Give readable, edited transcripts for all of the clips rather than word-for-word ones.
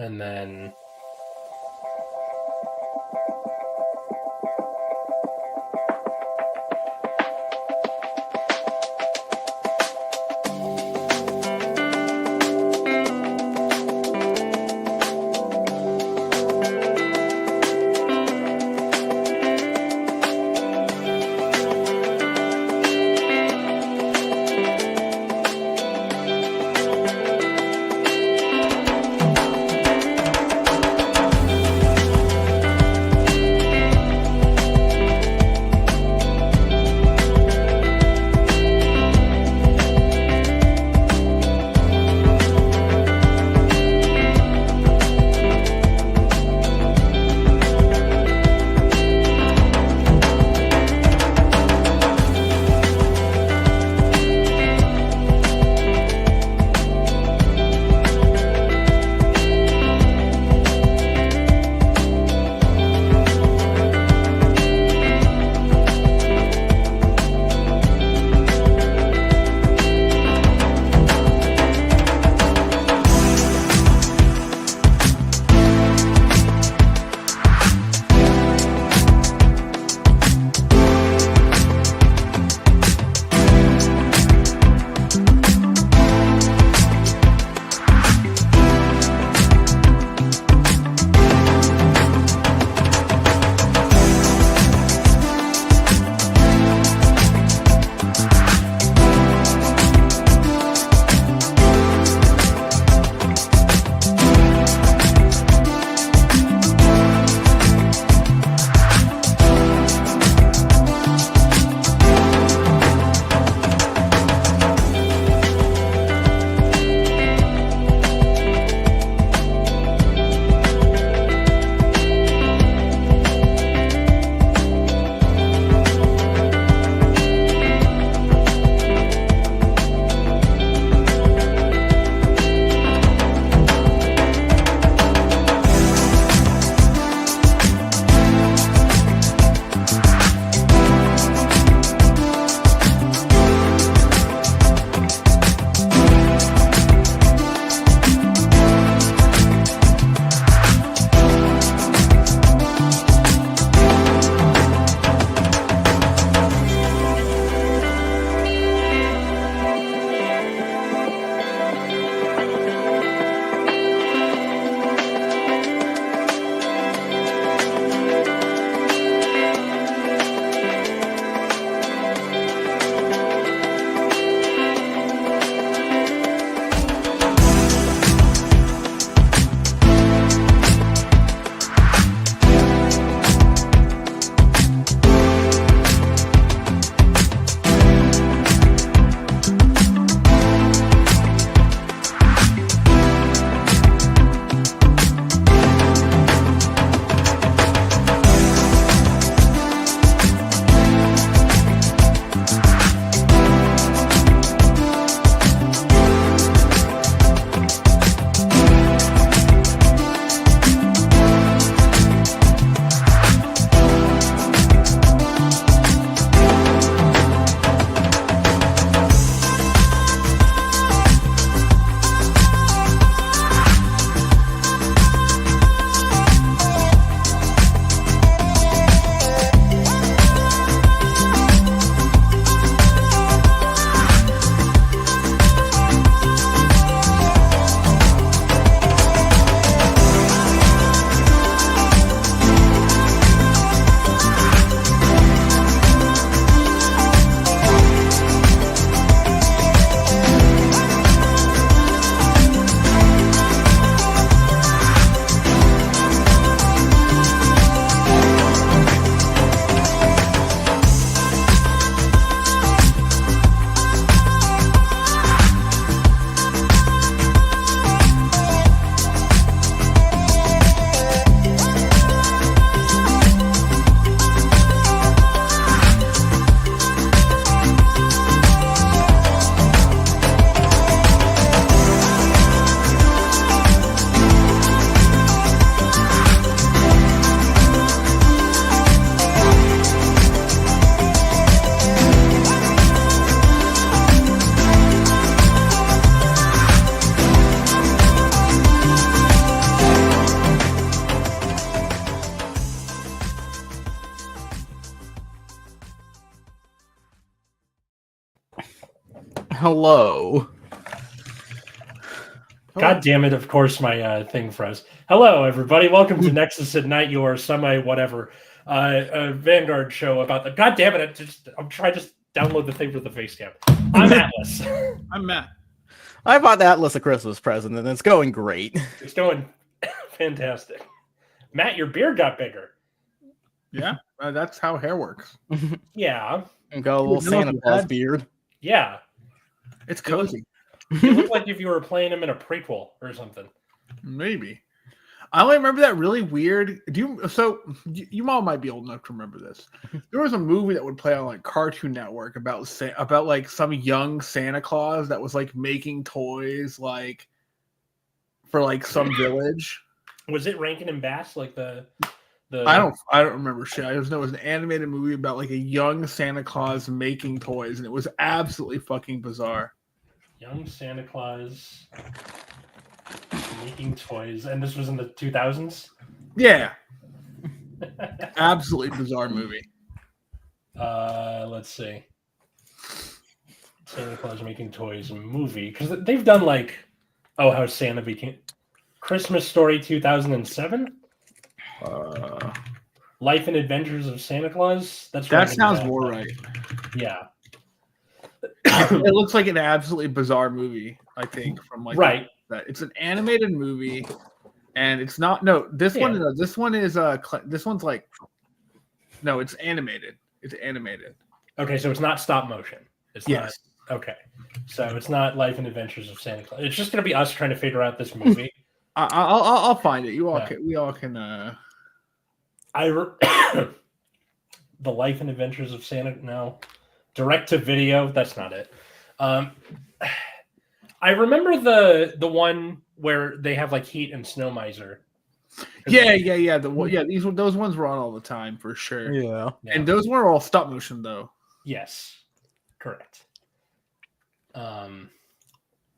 and then Hello. God damn it, of course my thing froze. Hello, everybody. Welcome to Nexus at Night, your semi-whatever Vanguard show about the... God damn it, I'm trying to download the thing for the face cam. I'm Atlas. I'm Matt. I bought Atlas a Christmas present, and it's going great. It's going fantastic. Matt, your beard got bigger. Yeah, that's how hair works. Yeah. Got a little Santa Claus beard. Yeah. It's cozy. You look like if you were playing him in a prequel or something. Maybe. I only remember that really weird. You all might be old enough to remember this. There was a movie that would play on like Cartoon Network about like some young Santa Claus that was like making toys like for like some village. Was it Rankin and Bass like the I don't remember shit. I just know it was an animated movie about like a young Santa Claus making toys, and it was absolutely fucking bizarre. Young Santa Claus making toys, and this was in the 2000s? Yeah. Absolutely bizarre movie. Let's see. Santa Claus making toys movie, because they've done like how Santa became Christmas Story 2007. Life and Adventures of Santa Claus. That sounds more right. Yeah. It looks like an absolutely bizarre movie, I think, from like right. That it's an animated movie, and it's not. No, this one's like, no, it's animated. It's animated. Okay, so it's not stop motion. It's yes. Not, okay, so it's not Life and Adventures of Santa Claus. It's just gonna be us trying to figure out this movie. I'll find it. We all can. The Life and Adventures of Santa. No. Direct to video. That's not it. I remember the one where they have like Heat and Snow Miser. Yeah. Those ones were on all the time for sure. Yeah. And those were all stop motion though. Yes, correct. But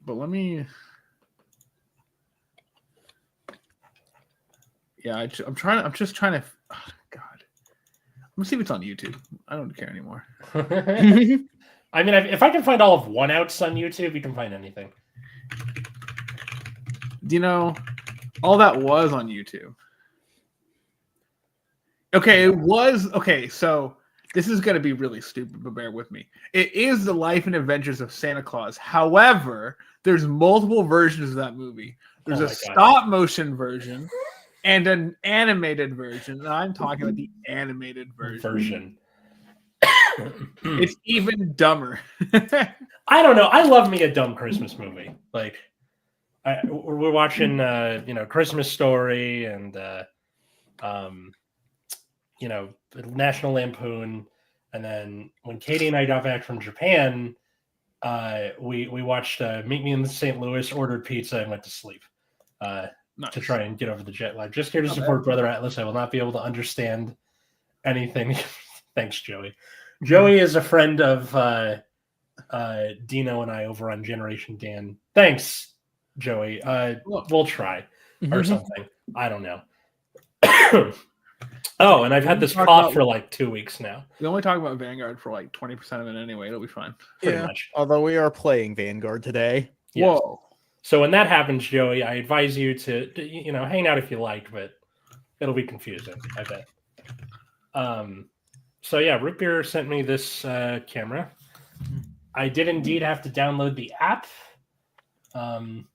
let me. Yeah, I'm just trying to. Oh, God. I'm gonna see if it's on YouTube. I don't care anymore. I mean, if I can find all of One Outs on YouTube, you can find anything. You know, all that was on YouTube. Okay, it was okay. So this is gonna be really stupid, but bear with me. It is the Life and Adventures of Santa Claus. However, there's multiple versions of that movie. There's a stop motion version and an animated version. And I'm talking about the animated version. It's even dumber. I don't know. I love me a dumb Christmas movie. Like, we're watching, Christmas Story and, National Lampoon. And then when Katie and I got back from Japan, we watched Meet Me in St. Louis, ordered pizza, and went to sleep. To try and get over the jet lag. Just here to support Brother Atlas. I will not be able to understand anything. Thanks, Joey. Joey is a friend of Dino and I over on Generation Dan. Thanks, Joey. We'll try or something. I don't know. And I've had this cough for like 2 weeks now. We only talk about Vanguard for like 20% of it anyway. It'll be fine. Pretty much. Although we are playing Vanguard today. Yes. Whoa. So when that happens, Joey, I advise you to hang out if you like, but it'll be confusing, I bet. So yeah, Root Beer sent me this camera. I did indeed have to download the app. And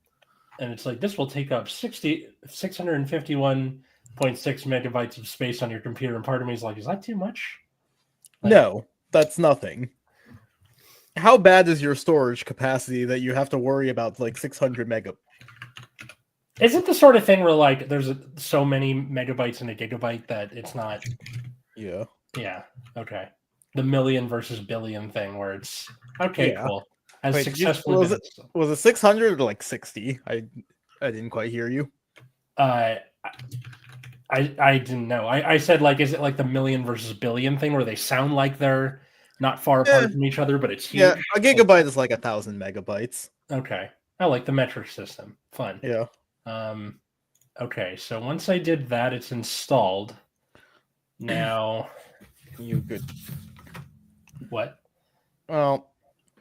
it's like, this will take up 651.6 megabytes of space on your computer. And part of me is like, is that too much? No, that's nothing. How bad is your storage capacity that you have to worry about like 600 megabytes? Is it the sort of thing where like there's so many megabytes in a gigabyte that it's not? Yeah. Yeah. Okay. The million versus billion thing where it's okay. Yeah. Cool. Wait, successfully was it 600 or like 60? I didn't quite hear you. I didn't know. I said like, is it like the million versus billion thing where they sound like they're not far apart from each other, but it's huge? Yeah, a gigabyte is like 1,000 megabytes. Okay. I like the metric system. Fun. Yeah. Okay, so once I did that, it's installed. Now you could. What? Well,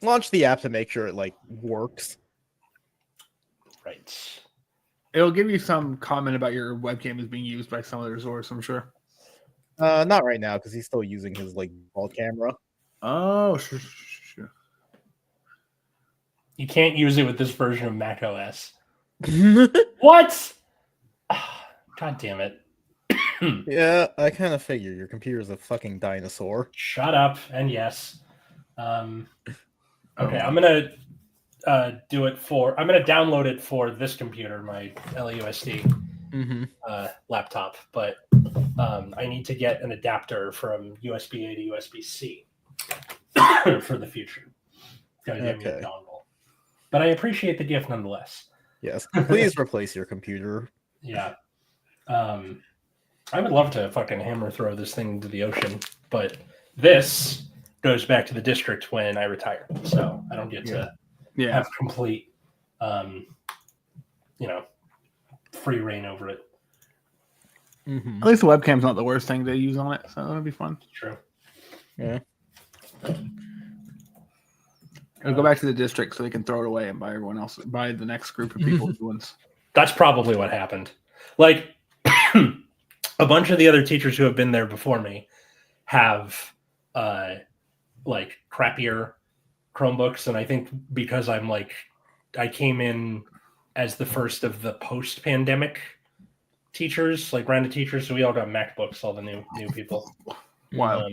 Launch the app to make sure it like works. Right. It'll give you some comment about your webcam is being used by some other source, I'm sure. Not right now because he's still using his like default camera. Oh, sure. You can't use it with this version of Mac OS. What? God damn it. Yeah, I kind of figure your computer's a fucking dinosaur. Shut up. And yes. Okay, I'm going to do it for... I'm going to download it for this computer, my LAUSD laptop. But I need to get an adapter from USB-A to USB-C for the future. Gotta get me a dongle. But I appreciate the gift nonetheless. Yes. Please replace your computer. Yeah. I would love to fucking hammer throw this thing into the ocean, but this goes back to the district when I retire. So I don't get to have complete, free reign over it. At least the webcam's not the worst thing to use on it, so that'll be fun. True. Yeah. It'll go back to the district so they can throw it away and buy the next group of people new ones. That's probably what happened. Like a bunch of the other teachers who have been there before me have like crappier Chromebooks, and I think because I came in as the first of the post-pandemic teachers, like round of teachers, so we all got MacBooks, all the new people. Wow.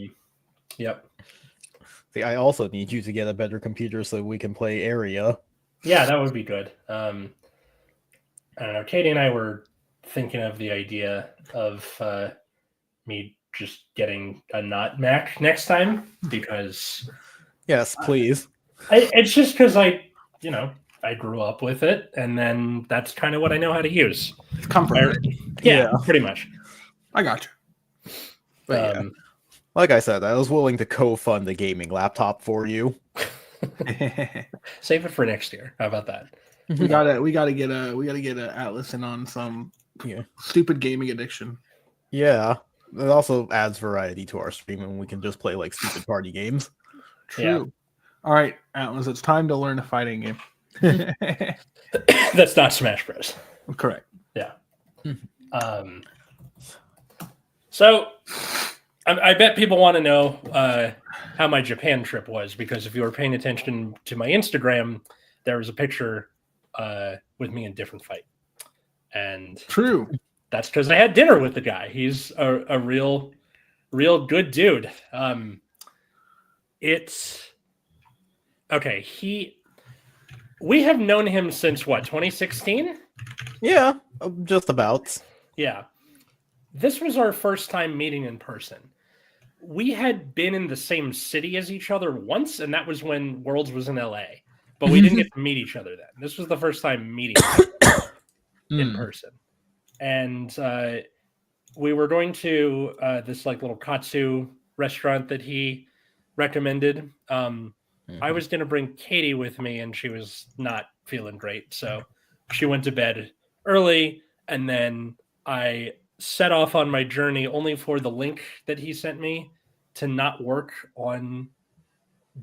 Yep. See, I also need you to get a better computer so we can play Area. Yeah, that would be good. I don't know. Katie and I were thinking of the idea of me just getting a not Mac next time because... Yes, please. It's just because I grew up with it, and then that's kind of what I know how to use. It's comfort. Yeah, pretty much. I got you. But yeah. Like I said, I was willing to co-fund a gaming laptop for you. Save it for next year. How about that? we gotta get a Atlas in on some stupid gaming addiction. Yeah. It also adds variety to our stream, and we can just play like stupid party games. True. Yeah. All right, Atlas, it's time to learn a fighting game. That's not Smash Bros. Correct. Yeah. So I bet people want to know how my Japan trip was, because if you were paying attention to my Instagram, there was a picture with me in Different Fight. And true. That's because I had dinner with the guy. He's a real good dude. It's okay. We have known him since what, 2016? Yeah, just about. Yeah. This was our first time meeting in person. We had been in the same city as each other once, and that was when Worlds was in LA. But we didn't get to meet each other then. This was the first time meeting in person. And we were going to this like little katsu restaurant that he recommended. I was going to bring Katie with me, and she was not feeling great. So she went to bed early, and then I set off on my journey only for the link that he sent me to not work on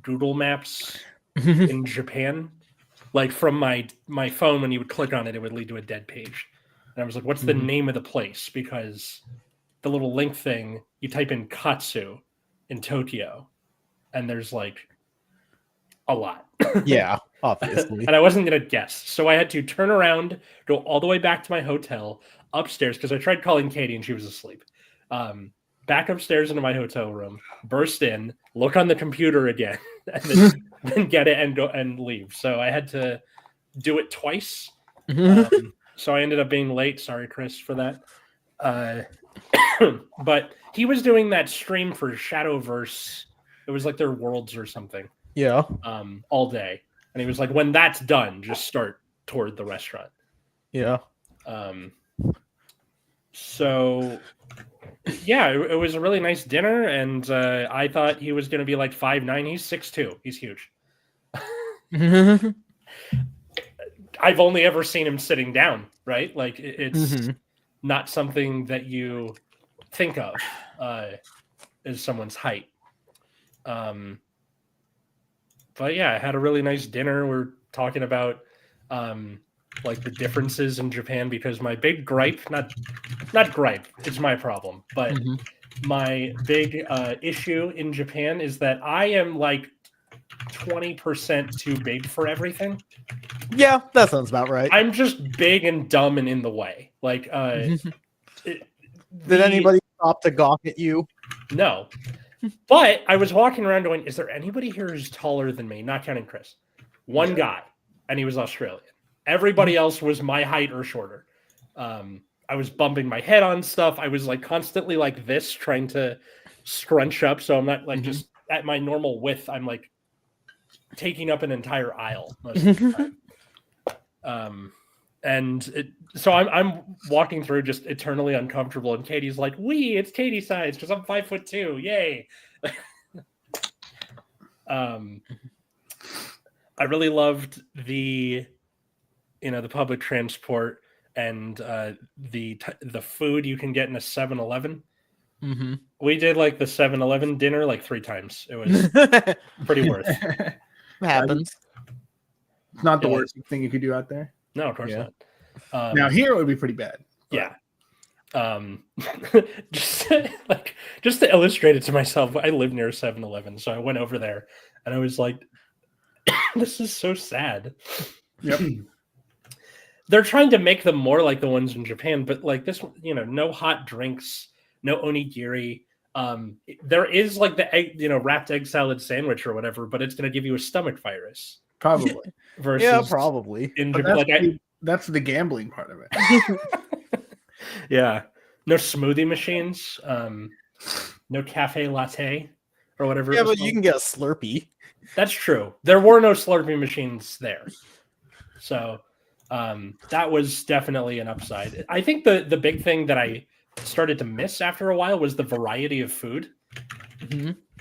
Google Maps in Japan. Like from my phone, when you would click on it, it would lead to a dead page. And I was like, what's the name of the place? Because the little link thing, you type in Katsu in Tokyo, and there's like a lot. Yeah, obviously. And I wasn't going to guess. So I had to turn around, go all the way back to my hotel, upstairs, because I tried calling Katie and she was asleep. Back upstairs into my hotel room, burst in, look on the computer again, and then get it and go and leave. So I had to do it twice. So I ended up being late. Sorry, Chris, for that. But he was doing that stream for Shadowverse. It was like their Worlds or something. Yeah. All day. And he was like, when that's done, just start toward the restaurant. Yeah. So, yeah, it was a really nice dinner, and I thought he was going to be like 5'9". He's 6'2". He's huge. I've only ever seen him sitting down, right? Like, it's not something that you think of as someone's height. but yeah, I had a really nice dinner. We're talking about like the differences in Japan, because my big gripe, not gripe, it's my problem, but my big issue in Japan is that I am like 20% too big for everything. Yeah, that sounds about right. I'm just big and dumb and in the way. Like, Did anybody stop to gawk at you? No. But I was walking around going, is there anybody here who's taller than me? Not counting Chris. One guy, and he was Australian. Everybody else was my height or shorter. I was bumping my head on stuff. I was like constantly like this, trying to scrunch up so I'm not like just at my normal width. I'm like taking up an entire aisle most of the time. So I'm walking through just eternally uncomfortable, and Katie's like, it's Katie size because I'm 5'2". Yay. I really loved the public transport and the food you can get in a 7-Eleven. We did like the 7-Eleven dinner like 3 times. It was pretty worth it. Happens. It's not the worst thing you could do out there. No, of course not. Now here it would be pretty bad. Yeah. Just to illustrate it to myself, I live near a 7-Eleven, so I went over there and I was like, this is so sad. Yep. They're trying to make them more like the ones in Japan, but like this, no hot drinks, no onigiri. There is like the egg, wrapped egg salad sandwich or whatever, but it's going to give you a stomach virus. Probably. Versus Yeah, probably. In Japan, that's the gambling part of it. Yeah. No smoothie machines. No cafe latte or whatever. Yeah, but you can get a Slurpee. That's true. There were no Slurpee machines there. So that was definitely an upside. I think the big thing that I started to miss after a while was the variety of food.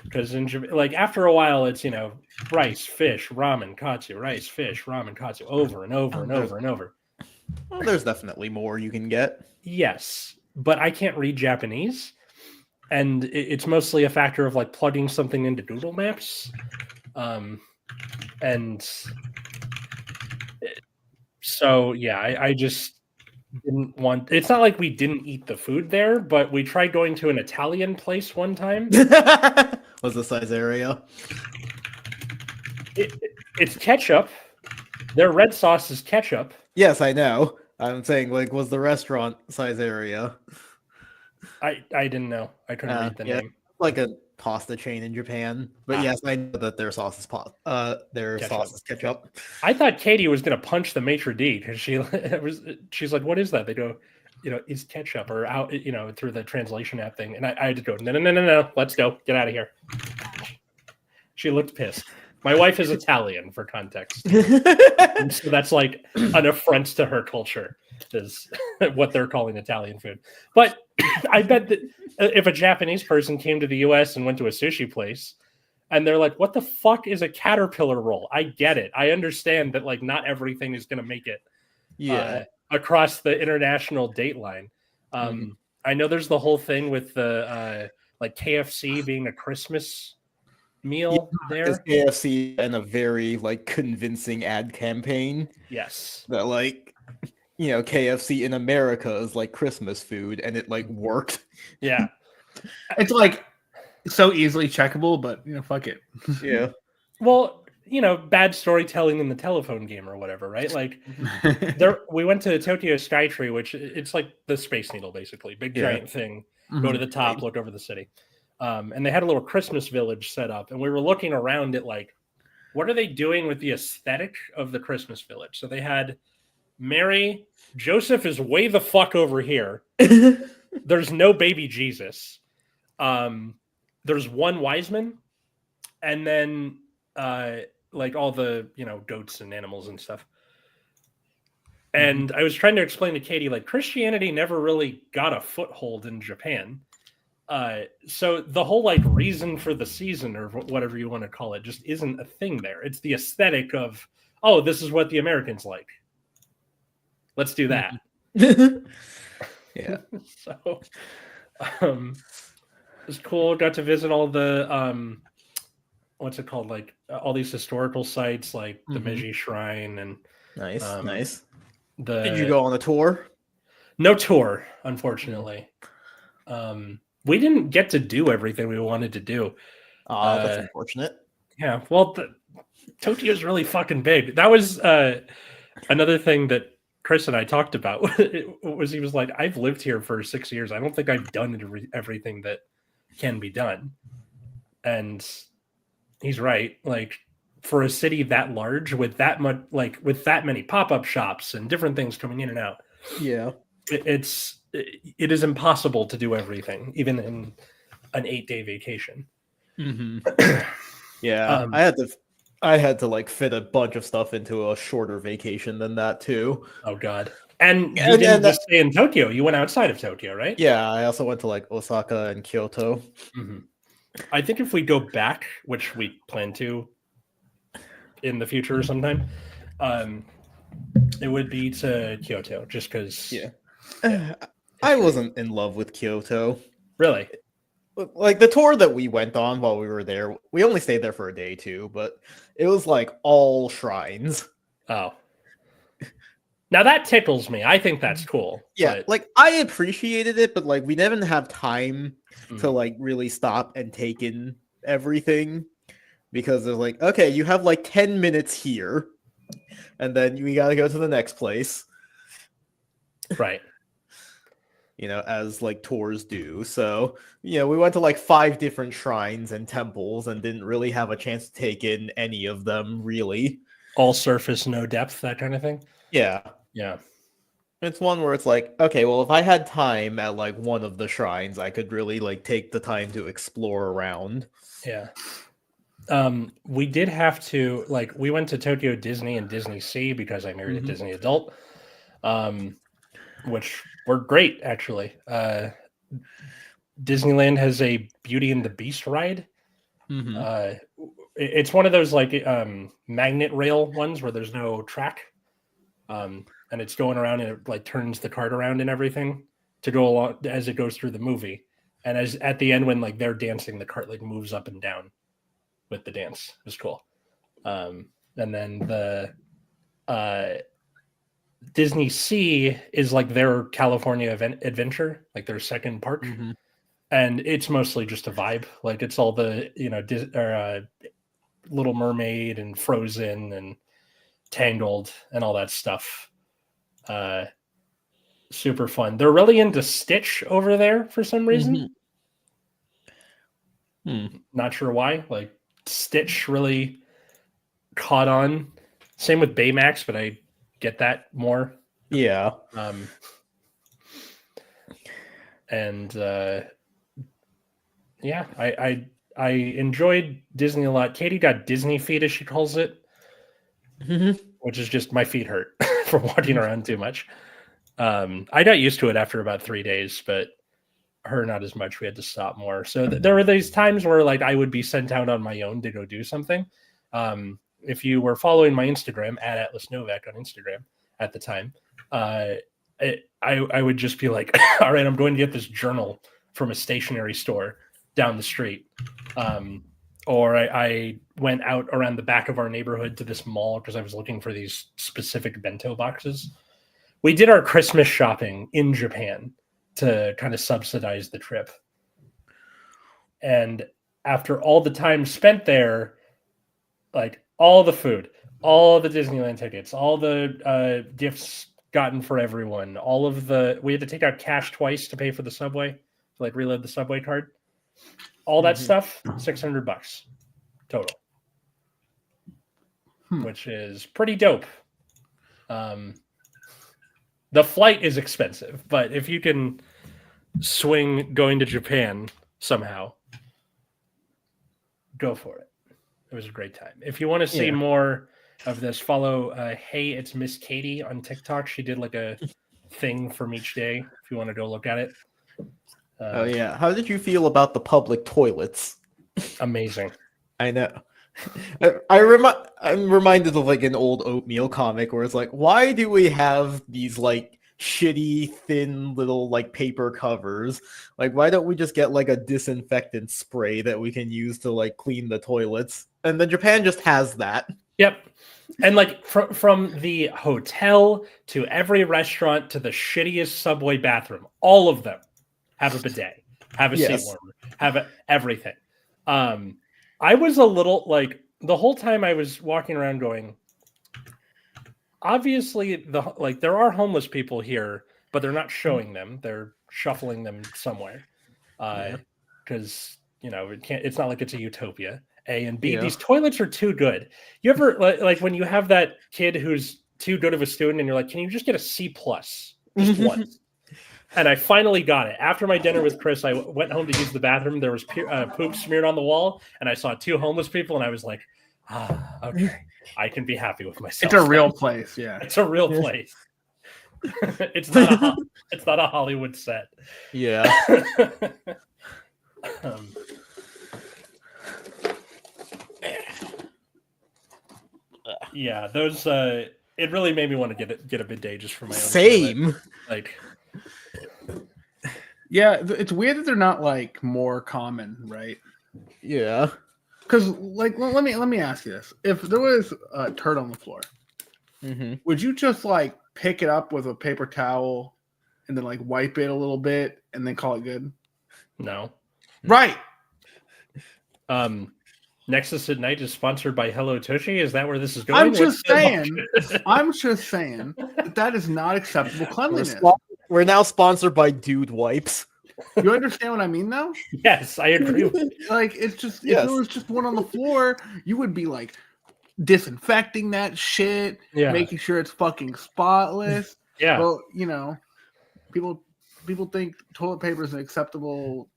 Because after a while, it's rice, fish, ramen, katsu, rice, fish, ramen, katsu, over and over and over and over. Well, there's definitely more you can get. Yes, but I can't read Japanese, and it's mostly a factor of like plugging something into Google Maps, and so yeah, I just didn't want. It's not like we didn't eat the food there, but we tried going to an Italian place one time. Was the size area? It's ketchup. Their red sauce is ketchup. Yes, I know. I'm saying, like, was the restaurant size area? I didn't know. I couldn't read the name. Like a pasta chain in Japan. But yes, I know that their sauce is sauce is ketchup. I thought Katie was gonna punch the maitre d' because she's like, what is that? They go, is ketchup or out, through the translation app thing. And I had to go, no, let's go. Get out of here. She looked pissed. My wife is Italian, for context. And so that's like an affront to her culture, is what they're calling Italian food. But I bet that if a Japanese person came to the US and went to a sushi place and they're like, what the fuck is a caterpillar roll? I get it. I understand that like not everything is going to make it across the international date line. I know there's the whole thing with the like KFC being a Christmas meal there. KFC and a very like convincing ad campaign. Yes. That like KFC in America is like Christmas food, and it like worked. Yeah. It's like so easily checkable, but fuck it. Yeah. Well, bad storytelling in the telephone game or whatever, right? Like we went to Tokyo Skytree, which it's like the Space Needle, basically. Big giant thing. Go to the top, look over the city. And they had a little Christmas village set up, and we were looking around at like, what are they doing with the aesthetic of the Christmas village? So they had Mary, Joseph is way the fuck over here. There's no baby Jesus. There's one wise man, and then like all the goats and animals and stuff. And I was trying to explain to Katie, like, Christianity never really got a foothold in Japan. So the whole like reason for the season or whatever you want to call it just isn't a thing there. It's the aesthetic of, oh, this is what the Americans like. Let's do that. Yeah. So it was cool. Got to visit all the what's it called? Like all these historical sites, like the Mhm. Meiji Shrine and Nice, um, nice. the. Did you go on a tour? No tour, unfortunately. We didn't get to do everything we wanted to do. That's unfortunate. Yeah, well, Tokyo is really fucking big. That was another thing that Chris and I talked about. Was he was like, I've lived here for 6 years. I don't think I've done everything that can be done. And he's right. Like for a city that large with that much, like with that many pop-up shops and different things coming in and out, Yeah. it is impossible to do everything, even in an 8-day vacation. Yeah, I had to like fit a bunch of stuff into a shorter vacation than that too. Oh God! And you And didn't just stay in Tokyo; you went outside of Tokyo, right? Yeah, I also went to like Osaka and Kyoto. Mm-hmm. I think if we go back, which we plan to in the future sometime, it would be to Kyoto, just because. Yeah. I wasn't in love with Kyoto. Really? Like the tour that we went on while we were there, we only stayed there for a day too, but it was like all shrines. Oh. Now that tickles me. I think that's cool. Yeah, but... like I appreciated it, but like we didn't have time to like really stop and take in everything because they're like, okay, you have like 10 minutes here, and then we gotta go to the next place. Right. You know, as like tours do. So, we went to like 5 different shrines and temples and didn't really have a chance to take in any of them, really. All surface, no depth, that kind of thing? Yeah. Yeah. It's one where it's like, okay, well, if I had time at like one of the shrines, I could really like take the time to explore around. Yeah. We did have to, like, we went to Tokyo Disney and Disney Sea because I married a Disney adult, which were great, actually. Disneyland has a Beauty and the Beast ride. It's one of those like magnet rail ones where there's no track, and it's going around and it like turns the cart around and everything to go along as it goes through the movie. And as at the end when like they're dancing, the cart like moves up and down with the dance. It was cool. And then the Disney Sea is like their California adventure, like their second park. And it's mostly just a vibe. Like it's all the, Little Mermaid and Frozen and Tangled and all that stuff. Super fun. They're really into Stitch over there for some reason. Not sure why. Like Stitch really caught on. Same with Baymax, but I get that more. Yeah. Yeah, I enjoyed Disney a lot. Katie got Disney feet, as she calls it, which is just my feet hurt from walking around too much. I got used to it after about 3 days, but her not as much. We had to stop more. So there were these times where like I would be sent out on my own to go do something. If you were following my Instagram at Atlas Novak on Instagram at the time, I would just be like, all right, I'm going to get this journal from a stationery store down the street. Or I went out around the back of our neighborhood to this mall because I was looking for these specific bento boxes. We did our Christmas shopping in Japan to kind of subsidize the trip. And after all the time spent there, like all the food, all the Disneyland tickets, all the gifts gotten for everyone, we had to take out cash twice to pay for the subway, to like reload the subway card. All that stuff, $600 total, which is pretty dope. The flight is expensive, but if you can swing going to Japan somehow, go for it. It was a great time. If you want to see more of this, follow Hey, it's Miss Katie on TikTok. She did like a thing from each day if you want to go look at it. Oh yeah. How did you feel about the public toilets? Amazing. I know. I'm reminded of like an old Oatmeal comic where it's like, why do we have these like shitty thin little like paper covers? Like, why don't we just get like a disinfectant spray that we can use to like clean the toilets? and then Japan just has that. Yep. And like from the hotel to every restaurant to the shittiest subway bathroom, all of them have a bidet, have a seat warmer, have everything. I was a little like the whole time I was walking around going, obviously there are homeless people here, but they're not showing them. They're shuffling them somewhere. Because it's not like it's a utopia. A and B, these toilets are too good. You ever like when you have that kid who's too good of a student and you're like, can you just get a C+? Just once. And I finally got it. After my dinner with Chris, I went home to use the bathroom. There was poop smeared on the wall, and I saw 2 homeless people, and I was like, okay, I can be happy with myself. It's a real place, yeah. It's a real place. It's not a Hollywood set. Yeah. Yeah, those it really made me want to get a bidet just for my own same toilet. Like yeah, it's weird that they're not like more common, right? Yeah, because like let me ask you this: if there was a turd on the floor, would you just like pick it up with a paper towel and then like wipe it a little bit and then call it good? No. Right. Nexus at Night is sponsored by Hello Tushy. Is that where this is going? I'm just saying that is not acceptable cleanliness. We're now sponsored by Dude Wipes. You understand what I mean, though? Yes, I agree with you. Like, it's just, if there was just one on the floor, you would be like disinfecting that shit, making sure it's fucking spotless. Yeah. Well, people think toilet paper is an acceptable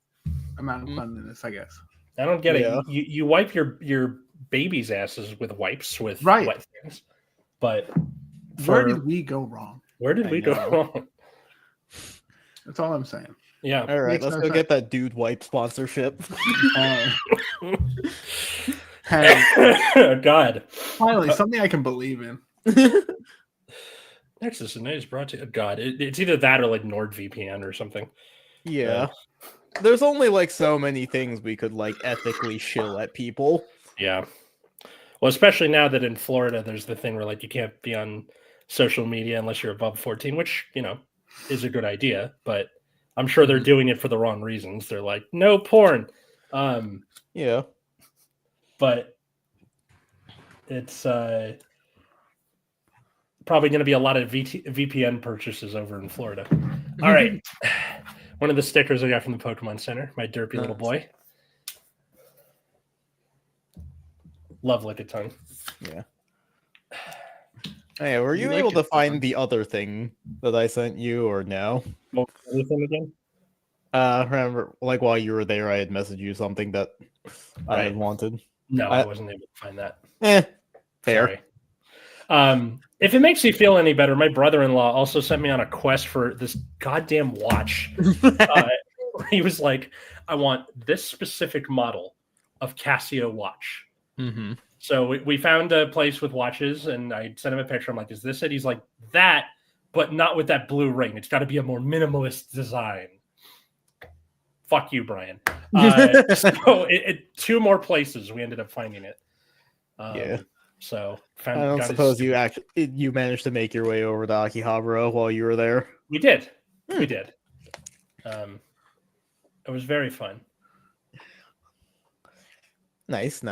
amount of cleanliness, I guess. I don't get it. You wipe your baby's asses with wipes with right. wet things. But where did we go wrong? Where did we go wrong? That's all I'm saying. Yeah. All right, let's go get that Dude Wipe sponsorship. God. Finally, something I can believe in. Nexus and Night is brought to God. It's either that or like NordVPN or something. Yeah. There's only like so many things we could like ethically shill at people. Yeah. Well, especially now that in Florida, there's the thing where like you can't be on social media unless you're above 14, which, is a good idea, but I'm sure they're doing it for the wrong reasons. They're like, no porn. Yeah. But it's probably going to be a lot of VPN purchases over in Florida. All right. One of the stickers I got from the Pokemon Center, my derpy little boy. Love Lickitung. Yeah. Hey, were you able to find the other thing that I sent you, or no? Anything again? Remember, like while you were there, I had messaged you something that I had wanted. No, I wasn't able to find that. Fair. Sorry. If it makes you feel any better, my brother-in-law also sent me on a quest for this goddamn watch. He was like, I want this specific model of Casio watch. Mm-hmm. So we found a place with watches, and I sent him a picture. I'm like, is this it? He's like, that, but not with that blue ring. It's got to be a more minimalist design. Fuck you, Brian. So 2 more places we ended up finding it. So I don't suppose you managed to make your way over to Akihabara while you were there. We did. We did. It was very fun. Nice.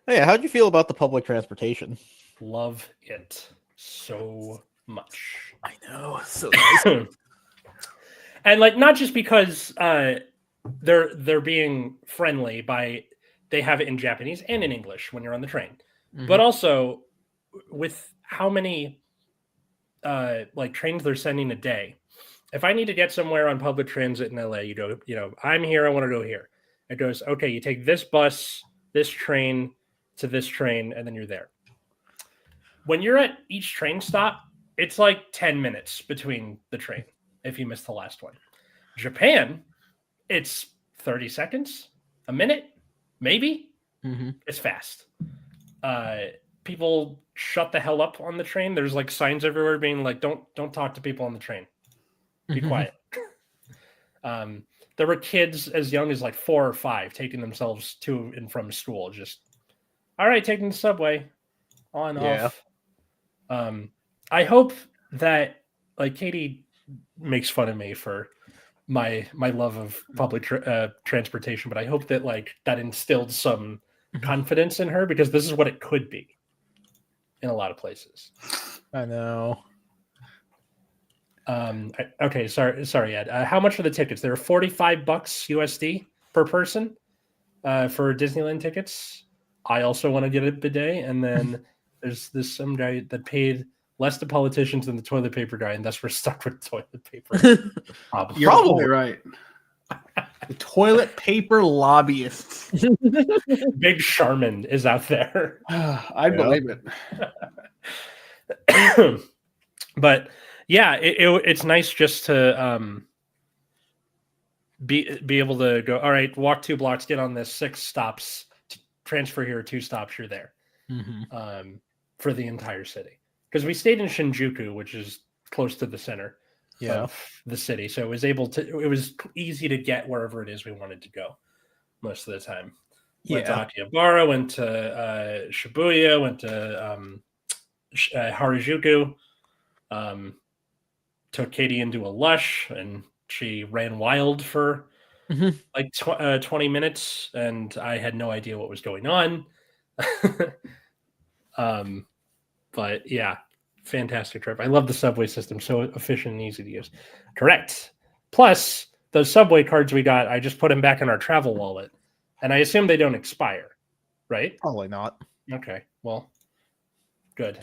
Oh, yeah, how'd you feel about the public transportation? Love it so much. I know, so nice. And like not just because they're being friendly by they have it in Japanese and in English when you're on the train. Mm-hmm. But also with how many like trains they're sending a day. If I need to get somewhere on public transit in LA, you go, I'm here, I want to go here. It goes, okay, you take this bus, this train to this train, and then you're there. When you're at each train stop, it's like 10 minutes between the train if you miss the last one. Japan, it's 30 seconds, a minute, maybe. Mm-hmm. It's fast. People shut the hell up on the train. There's like signs everywhere being like, don't talk to people on the train. Be quiet. There were kids as young as like 4 or 5 taking themselves to and from school, just all right, taking the subway on Yeah. off. I hope that like Katie makes fun of me for my love of public transportation, but I hope that like that instilled some confidence in her, because this is what it could be in a lot of places. I know. Okay, sorry, Ed. How much are the tickets? They're $45 USD per person for Disneyland tickets. I also want to get a bidet, and then there's this some guy that paid less to politicians than the toilet paper guy, and thus we're stuck with toilet paper. You're probably right. The toilet paper lobbyists. Big Charmin is out there. I believe it. But yeah, it's nice just to be able to go, all right, walk 2 blocks, get on this, 6 stops, transfer here, 2 stops, you're there. For the entire city. Because we stayed in Shinjuku, which is close to the center of the city. So it was easy to get wherever it is we wanted to go most of the time. Went to Akihabara, went to Shibuya, went to Harajuku, took Katie into a Lush, and she ran wild for like 20 minutes, and I had no idea what was going on. But yeah, fantastic trip. I love the subway system, so efficient and easy to use. Correct. Plus, those subway cards we got, I just put them back in our travel wallet, and I assume they don't expire, right? Probably not. Okay, well, good.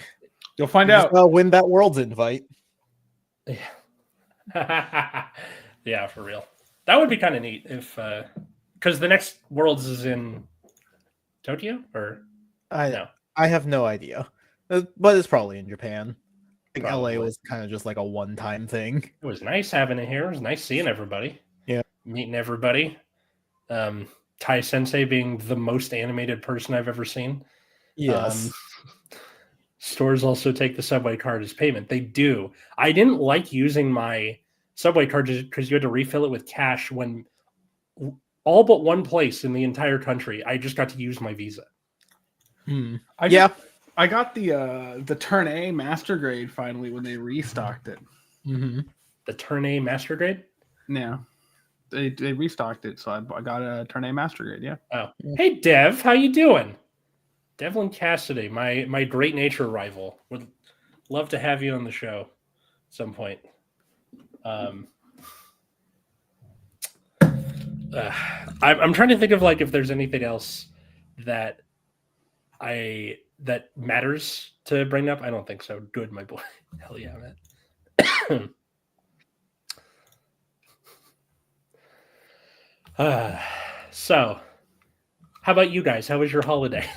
You'll find out. Win that World's invite. Yeah. Yeah, for real. That would be kind of neat if, because the next Worlds is in Tokyo, or no? I have no idea, but it's probably in Japan. I think Probably. LA was kind of just like a one-time thing. It was nice having it here. It was nice seeing everybody. Yeah, meeting everybody. Tai Sensei being the most animated person I've ever seen. Yes. Stores also take the subway card as payment. They do. I didn't like using my subway card because you had to refill it with cash when all but one place in the entire country, I just got to use my Visa. I got the Turn A Master Grade finally when they restocked it. The Turn A Master Grade? Yeah. They restocked it, so I got a Turn A Master Grade, yeah. Oh. Hey, Dev, how you doing? Devlin Cassidy, my Great Nature rival. Would love to have you on the show at some point. I'm trying to think of like if there's anything else that matters to bring up. I don't think so. Good, my boy. Hell yeah, man. So, how about you guys? How was your holiday?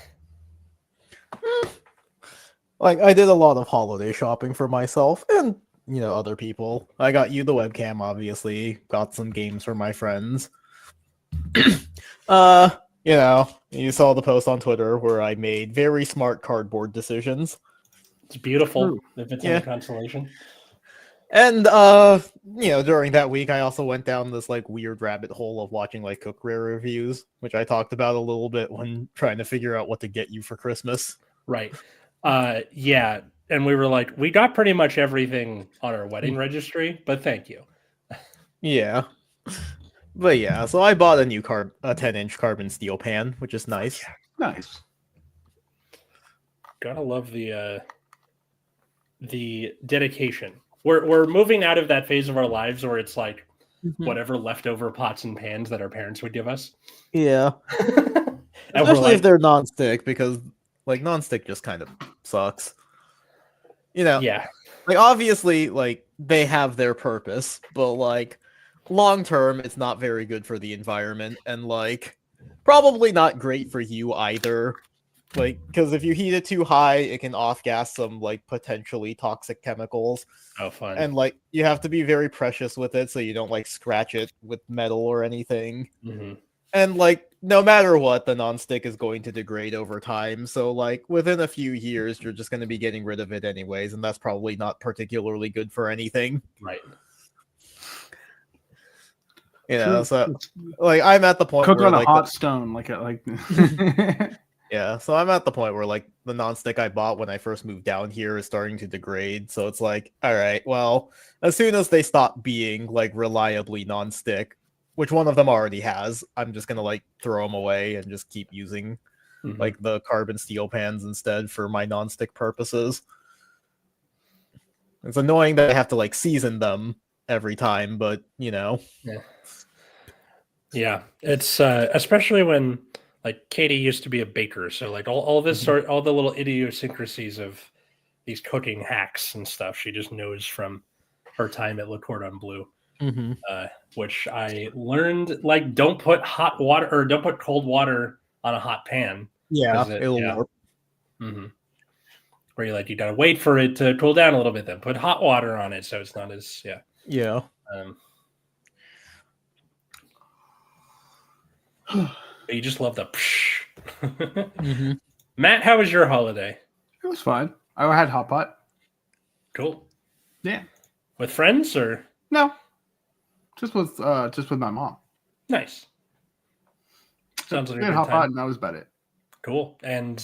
Like, I did a lot of holiday shopping for myself and, other people. I got you the webcam, obviously. Got some games for my friends. You saw the post on Twitter where I made very smart cardboard decisions. It's beautiful if it's in a consolation. And, during that week, I also went down this, like, weird rabbit hole of watching, like, cookware reviews, which I talked about a little bit when trying to figure out what to get you for Christmas. Right. Yeah. And we were like, we got pretty much everything on our wedding registry, but thank you. Yeah. But yeah, so I bought a new 10-inch carbon steel pan, which is nice. Nice. Gotta love the dedication. We're moving out of that phase of our lives where it's like whatever leftover pots and pans that our parents would give us. Yeah. Especially if they're nonstick, because like nonstick just kind of sucks. Yeah. Like obviously, like they have their purpose, but like long term, it's not very good for the environment, and like probably not great for you either. Like, because if you heat it too high, it can off-gas some like potentially toxic chemicals. Oh, fun! And like you have to be very precious with it, so you don't like scratch it with metal or anything. And like no matter what, the nonstick is going to degrade over time. So like within a few years, you're just going to be getting rid of it anyways, and that's probably not particularly good for anything. Right. So like I'm at the point cook where on a like hot stone, like. Yeah, so I'm at the point where like the non-stick I bought when I first moved down here is starting to degrade. So it's like, all right, well, as soon as they stop being like reliably non-stick, which one of them already has, I'm just gonna like throw them away and just keep using like the carbon steel pans instead for my non-stick purposes. It's annoying that I have to like season them every time, but you know. Yeah, it's especially when like Katie used to be a baker, so like all this sort, all the little idiosyncrasies of these cooking hacks and stuff, she just knows from her time at Le Cordon Bleu, which I learned like don't put hot water or don't put cold water on a hot pan. Yeah, 'cause it'll warp. Where you gotta wait for it to cool down a little bit, then put hot water on it so it's not as Yeah. But you just love the Matt, how was your holiday? It was fine. I had hot pot. Cool. Yeah. With friends or No. Just with my mom. nice? Sounds like We a had good hot pot, time. and that was about it. Cool. And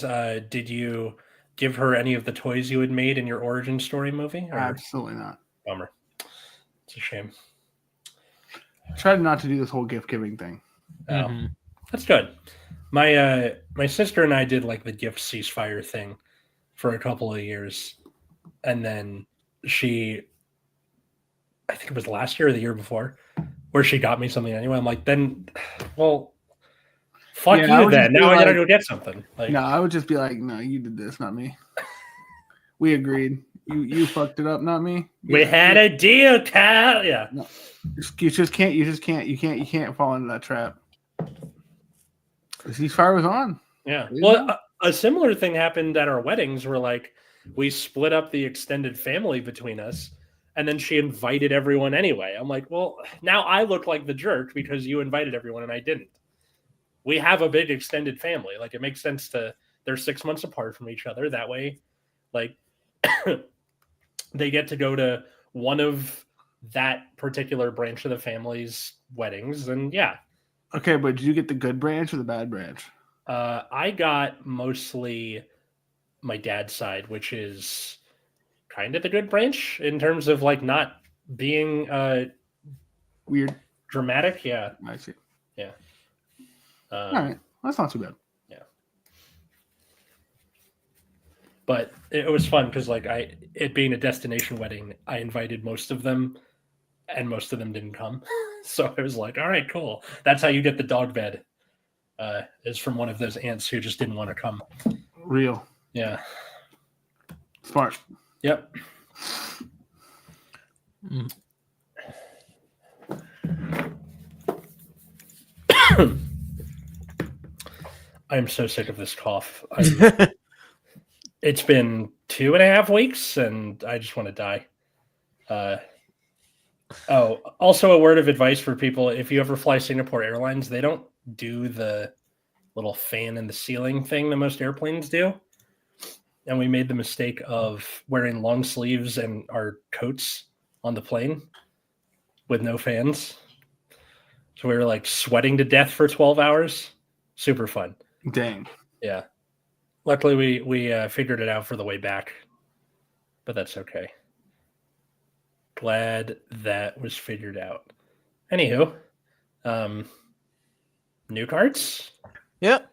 did you give her any of the toys you had made in your origin story movie? Or Absolutely not. bummer. It's a shame. I tried not to do this whole gift giving thing. Oh, that's good. My sister and I did like the gift ceasefire thing for a couple of years, and then I think it was last year or the year before, where she got me something anyway. I'm like, then, well, fuck Yeah, I you would then. just be Now I gotta like- go get something. Like, No, I would just be like, no, you did this, not me. We agreed. You fucked it up, not me. we had a deal, Kyle. Yeah. You just can't fall into that trap. The ceasefire was on. Yeah. Really? Well, a similar thing happened at our weddings where like we split up the extended family between us and then she invited everyone anyway. I'm like, well, now I look like the jerk because you invited everyone and I didn't. We have a big extended family. Like it makes sense they're 6 months apart from each other. That way, like they get to go to one of that particular branch of the family's weddings. And yeah, Okay, but did you get the good branch or the bad branch? I got mostly my dad's side, which is kind of the good branch in terms of like not being Weird. dramatic. Yeah. I see. Yeah. All right. That's not too bad. But it was fun because like it being a destination wedding, I invited most of them and most of them didn't come. So I was like, all right, cool. That's how you get the dog bed. Is from one of those aunts who just didn't want to come. Real. Yeah. Smart. Yep. I'm so sick of this cough. It's been 2.5 weeks and I just want to die. Also a word of advice for people. If you ever fly Singapore Airlines, they don't do the little fan in the ceiling thing that most airplanes do. And we made the mistake of wearing long sleeves and our coats on the plane with no fans. So we were like sweating to death for 12 hours. Super fun. Dang. Yeah. Luckily, we figured it out for the way back, but that's okay. Glad that was figured out. Anywho, new cards? Yep.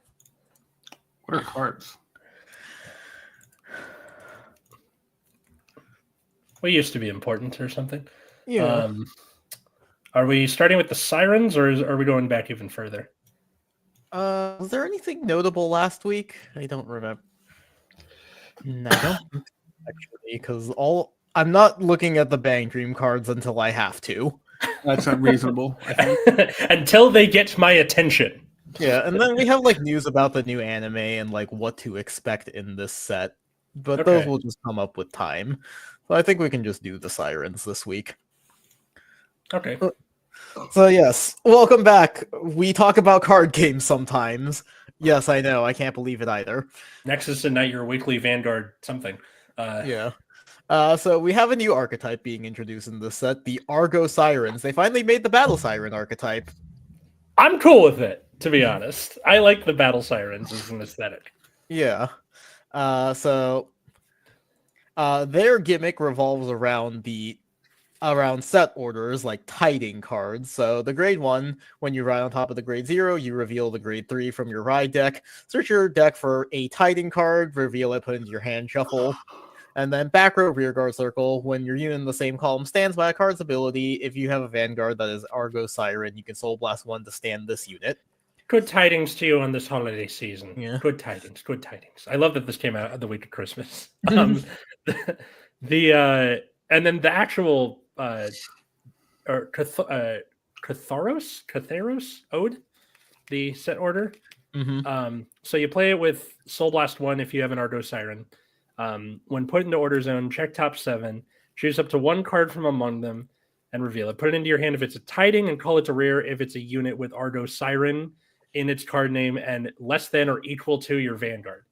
What are cards? We used to be important or something. Yeah. Are we starting with the sirens or are we going back even further? Was there anything notable last week? I don't remember. No, I don't actually, because I'm not looking at the Bang Dream cards until I have to. That's unreasonable. I think. Until they get my attention. Yeah, and then we have like news about the new anime and like what to expect in this set, but Okay. those will just come up with time. So I think we can just do the sirens this week. Okay. So yes, welcome back. We talk about card games sometimes. Yes, I know. I can't believe it either. Nexus and Night, your weekly Vanguard something. Yeah. So we have a new archetype being introduced in this set, the Argo Sirens. They finally made the Battle Siren archetype. I'm cool with it, to be honest. I like the battle sirens as an aesthetic. Yeah. So their gimmick revolves around set orders like tiding cards. So the grade 1, when you ride on top of the grade 0, you reveal the grade 3 from your ride deck. Search your deck for a tiding card, reveal it, put it into your hand, shuffle. And then back row rearguard circle, when your unit in the same column stands by a card's ability, if you have a vanguard that is Argo Siren, you can Soul Blast 1 to stand this unit. Good tidings to you on this holiday season. Yeah. Good tidings. Good tidings. I love that this came out the week of Christmas. And then the actual or Catharos Ode, the set order. Mm-hmm. So you play it with Soul Blast 1 if you have an Argo Siren. When put into order zone, check top 7, choose up to one card from among them, and reveal it. Put it into your hand if it's a tiding, and call it to rear if it's a unit with Argo Siren in its card name and less than or equal to your Vanguard.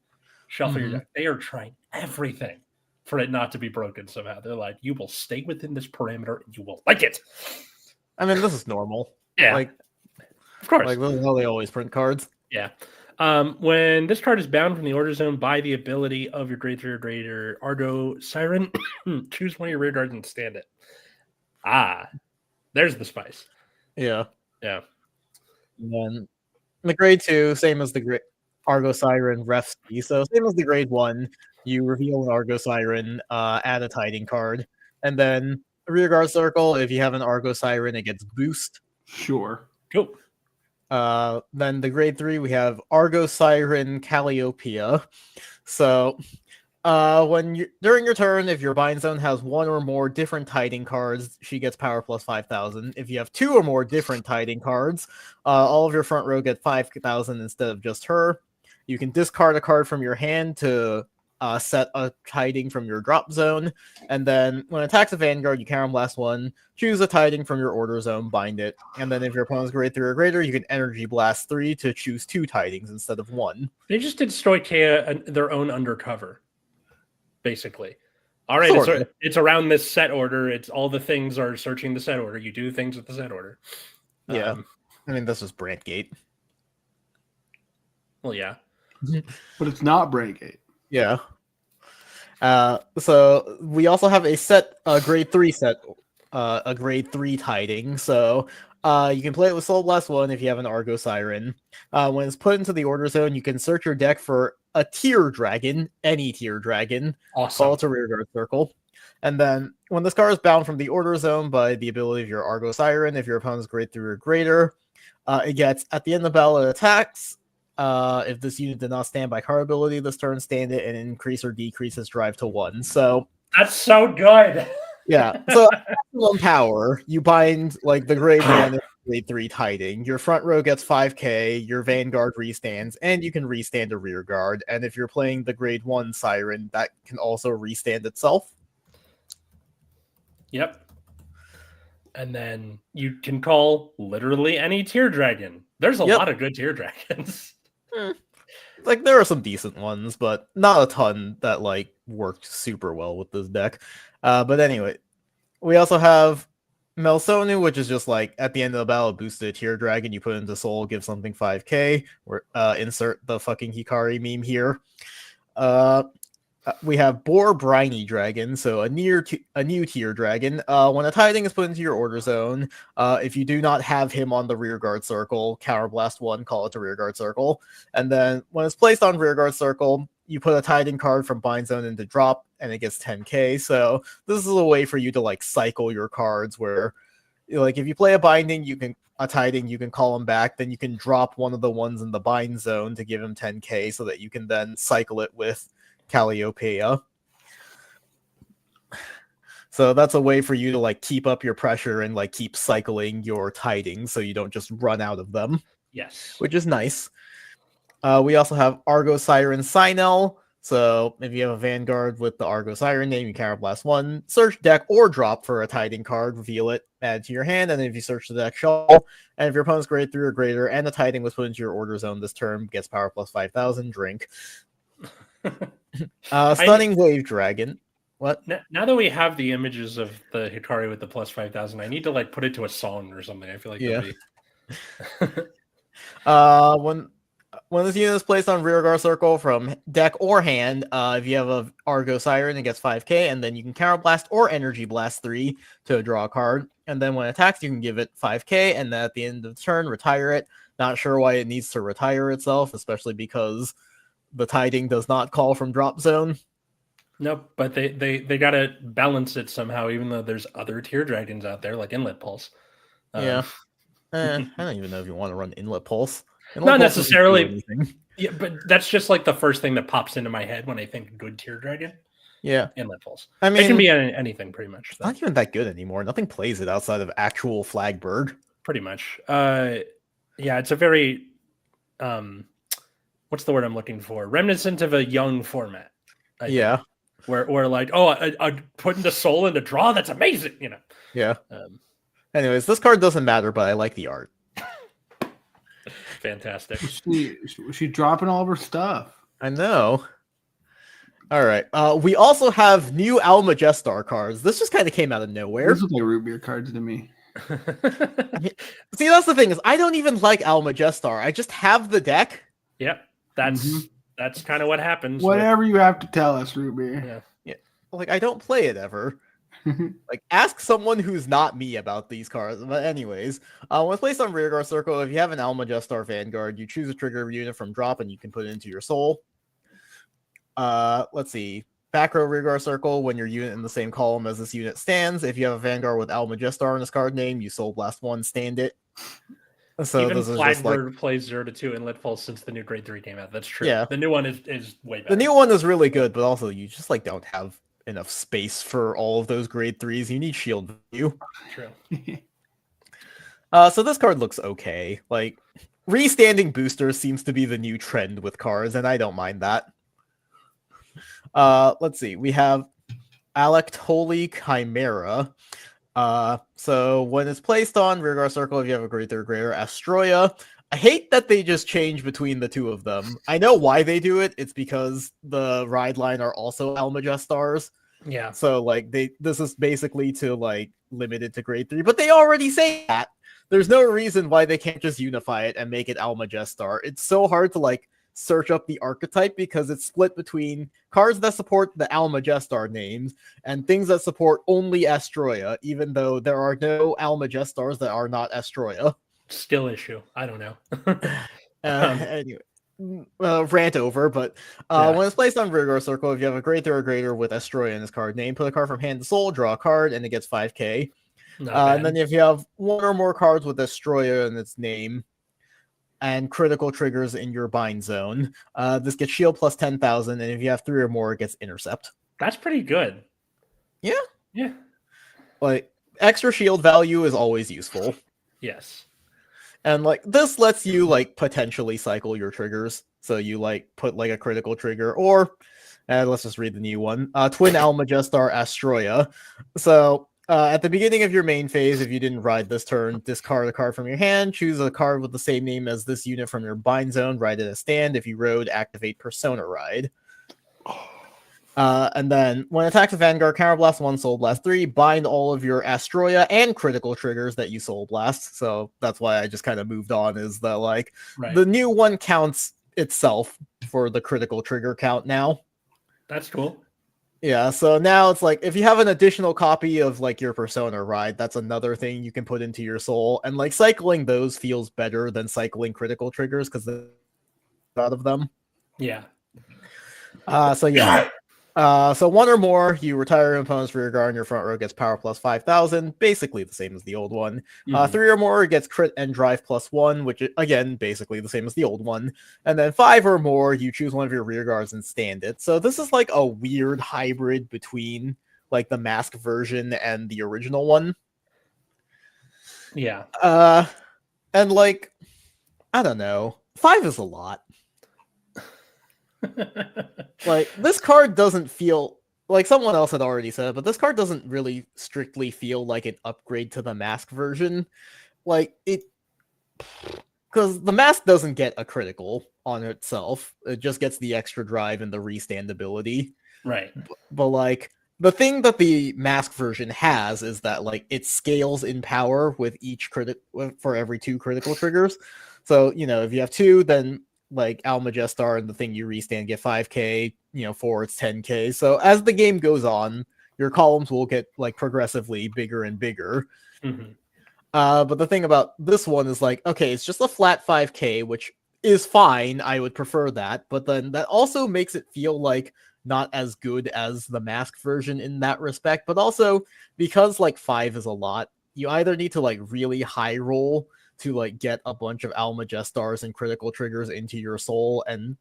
Shuffle your deck. They are trying everything for it not to be broken somehow. They're like, you will stay within this parameter and you will like it. I mean, this is normal. Yeah. Like, of course. Like, this is how they always print cards. Yeah. When this card is bound from the order zone by the ability of your grade 3 or greater Argo Siren, choose one of your rear guards and stand it. There's the spice. Yeah. Yeah. And then the grade 2, same as the Argo Siren Ref C. So same as the grade 1, you reveal an Argo Siren, add a tiding card, and then rear guard circle. If you have an Argo Siren, it gets boost. Sure. Cool. Then the grade 3, we have Argo Siren Calliopeia. So during your turn, if your bind zone has one or more different tiding cards, she gets power plus 5,000. If you have two or more different tiding cards, all of your front row get 5,000 instead of just her. You can discard a card from your hand to set a tiding from your drop zone, and then when it attacks a vanguard, you Counter Blast 1, choose a tiding from your order zone, bind it, and then if your opponent's grade 3 or greater, you can Energy Blast 3 to choose 2 tidings instead of 1. They just did Stoicheia their own undercover, basically. All right, it's around this set order. It's all the things are searching the set order. You do things with the set order. Yeah, I mean, this is Brandgate. Well, yeah. But it's not Brandgate. Yeah. So we also have a grade 3 set, a grade 3 tiding. So you can play it with Soul Blast 1 if you have an Argo Siren. When it's put into the order zone, you can search your deck for a tier dragon, any tier dragon. Awesome. Call it to rearguard circle. And then when this card is bound from the order zone by the ability of your Argo Siren, if your opponent's grade 3 or greater, it gets at the end of the battle, it attacks. If this unit did not stand by card ability this turn, stand it and increase or decrease its drive to 1. So that's so good. Yeah. So maximum power, you bind like the grade 1 and grade 3 tiding. Your front row gets 5k, your vanguard restands, and you can restand a rear guard. And if you're playing the grade 1 siren, that can also restand itself. Yep. And then you can call literally any tier dragon. There's a lot of good tier dragons. Like, there are some decent ones, but not a ton that like worked super well with this deck. But anyway, we also have Melsonu, which is just like at the end of the battle, boosted a tier dragon. You put into soul, give something 5k. Or insert the fucking Hikari meme here. We have Boar Briny Dragon, so a new tier dragon. When a tiding is put into your order zone, if you do not have him on the rearguard circle, Counter Blast 1, call it to rearguard circle. And then when it's placed on rearguard circle, you put a tiding card from bind zone into drop, and it gets 10k. So this is a way for you to like cycle your cards where, like, if you play a binding, a tiding, you can call him back, then you can drop one of the ones in the bind zone to give him 10k so that you can then cycle it with Calliopeia. So that's a way for you to like keep up your pressure and like keep cycling your tidings so you don't just run out of them. Yes. Which is nice. We also have Argo Siren Sinel. So if you have a Vanguard with the Argo Siren name, you Counter Blast 1, search deck or drop for a tiding card, reveal it, add it to your hand, and then if you search the deck, shuffle. And if your opponent's grade 3 or greater and the tiding was put into your order zone this turn, gets power plus 5,000, drink. Stunning Wave Dragon. What? Now that we have the images of the Hikari with the plus 5,000, I need to like put it to a song or something. I feel like yeah. Be... when this unit is placed on rearguard circle from deck or hand, if you have a Argo Siren, it gets 5k, and then you can Counterblast or Energy Blast 3 to draw a card. And then when it attacks, you can give it 5k, and then at the end of the turn, retire it. Not sure why it needs to retire itself, especially because the Tiding does not call from drop zone. Nope, but they gotta balance it somehow, even though there's other tier dragons out there like Inlet Pulse. Yeah. I don't even know if you want to run Inlet Pulse. Not necessarily. Yeah, but that's just like the first thing that pops into my head when I think good tier dragon. Yeah. Inlet Pulse. I mean, it can be anything pretty much. Not even that good anymore. Nothing plays it outside of actual Flag Bird. Pretty much. Yeah, it's a very what's the word I'm looking for? Reminiscent of a young format. Yeah. Where like, putting the soul into draw, that's amazing, you know. Yeah. Anyways, this card doesn't matter, but I like the art. Fantastic. She's dropping all of her stuff. I know. All right. We also have new Almagestar cards. This just kind of came out of nowhere. Those look like root beer cards to me. See, that's the thing is I don't even like Almagestar. I just have the deck. Yep. That's kind of what happens. Whatever you have to tell us, root beer. Yeah. Like I don't play it ever. Like, ask someone who's not me about these cards. But anyways, when it's placed on rearguard circle, if you have an Almagestar Vanguard, you choose a trigger unit from drop and you can put it into your soul. Let's see. Back row rearguard circle, when your unit in the same column as this unit stands. If you have a Vanguard with Almagestar in his card name, you soul blast 1, stand it. So even this is Flag just Bird like, plays 0-2 Inlet Pulse since the new grade 3 came out. That's true. Yeah. The new one is way better. The new one is really good, but also you just like don't have enough space for all of those grade 3s. You need shield value. True. So this card looks okay. Like, restanding boosters seems to be the new trend with cards, and I don't mind that. Let's see. We have Alectoli Chimera. So when it's placed on rearguard circle, if you have a grade 3 or greater, Astroya. I hate that they just change between the two of them. I know why they do it. It's because the ride line are also Almagestars. Yeah. So like this is basically to like limit it to grade 3, but they already say that. There's no reason why they can't just unify it and make it Almagestar. It's so hard to like search up the archetype because it's split between cards that support the Almagestar names and things that support only Astroya, even though there are no Almagestars that are not Astroya. Still issue. I don't know. Anyway, rant over, but when it's placed on rearguard circle, if you have a grade 3 or greater with Astroya in his card name, put a card from hand to soul, draw a card, and it gets 5k. And then if you have one or more cards with Astroya in its name and critical triggers in your bind zone, this gets shield plus 10,000, and if you have 3 or more, it gets intercept. That's pretty good. Yeah. Yeah. Like, extra shield value is always useful. Yes. And like this lets you like potentially cycle your triggers. So you like put like a critical trigger or let's just read the new one. Twin Almagestar Astroya. So at the beginning of your main phase, if you didn't ride this turn, discard a card from your hand, choose a card with the same name as this unit from your bind zone, ride it as stand. If you rode, activate Persona Ride. And then when attacks a Vanguard, Counterblast 1, Soul Blast 3, bind all of your Astroya and critical triggers that you Soul Blast. So that's why I just kind of moved on, is that like the new one counts itself for the critical trigger count now. That's cool. Yeah, so now it's like if you have an additional copy of like your Persona Ride, that's another thing you can put into your soul. And like cycling those feels better than cycling critical triggers because there's a lot of them. Yeah. So yeah. So one or more, you retire your opponent's rear guard and your front row gets power plus 5,000, basically the same as the old one. 3 or more gets crit and drive plus 1, which again, basically the same as the old one. And then 5 or more, you choose one of your rear guards and stand it. So this is like a weird hybrid between like the mask version and the original one. Yeah. And like, I don't know, 5 is a lot. Like, this card doesn't feel like someone else had already said it, but this card doesn't really strictly feel like an upgrade to the mask version. Like, it, because the mask doesn't get a critical on itself, it just gets the extra drive and the restand ability. Right. But like, the thing that the mask version has is that like it scales in power with each for every 2 critical triggers. So, you know, if you have 2, then like Almagestar and the thing you restand get 5k, 4 it's 10k. So as the game goes on, your columns will get like progressively bigger and bigger. Mhm. But the thing about this one is like, okay, it's just a flat 5k, which is fine. I would prefer that, but then that also makes it feel like not as good as the mask version in that respect. But also because like 5 is a lot, you either need to like really high roll to like get a bunch of Almagestars and critical triggers into your soul, and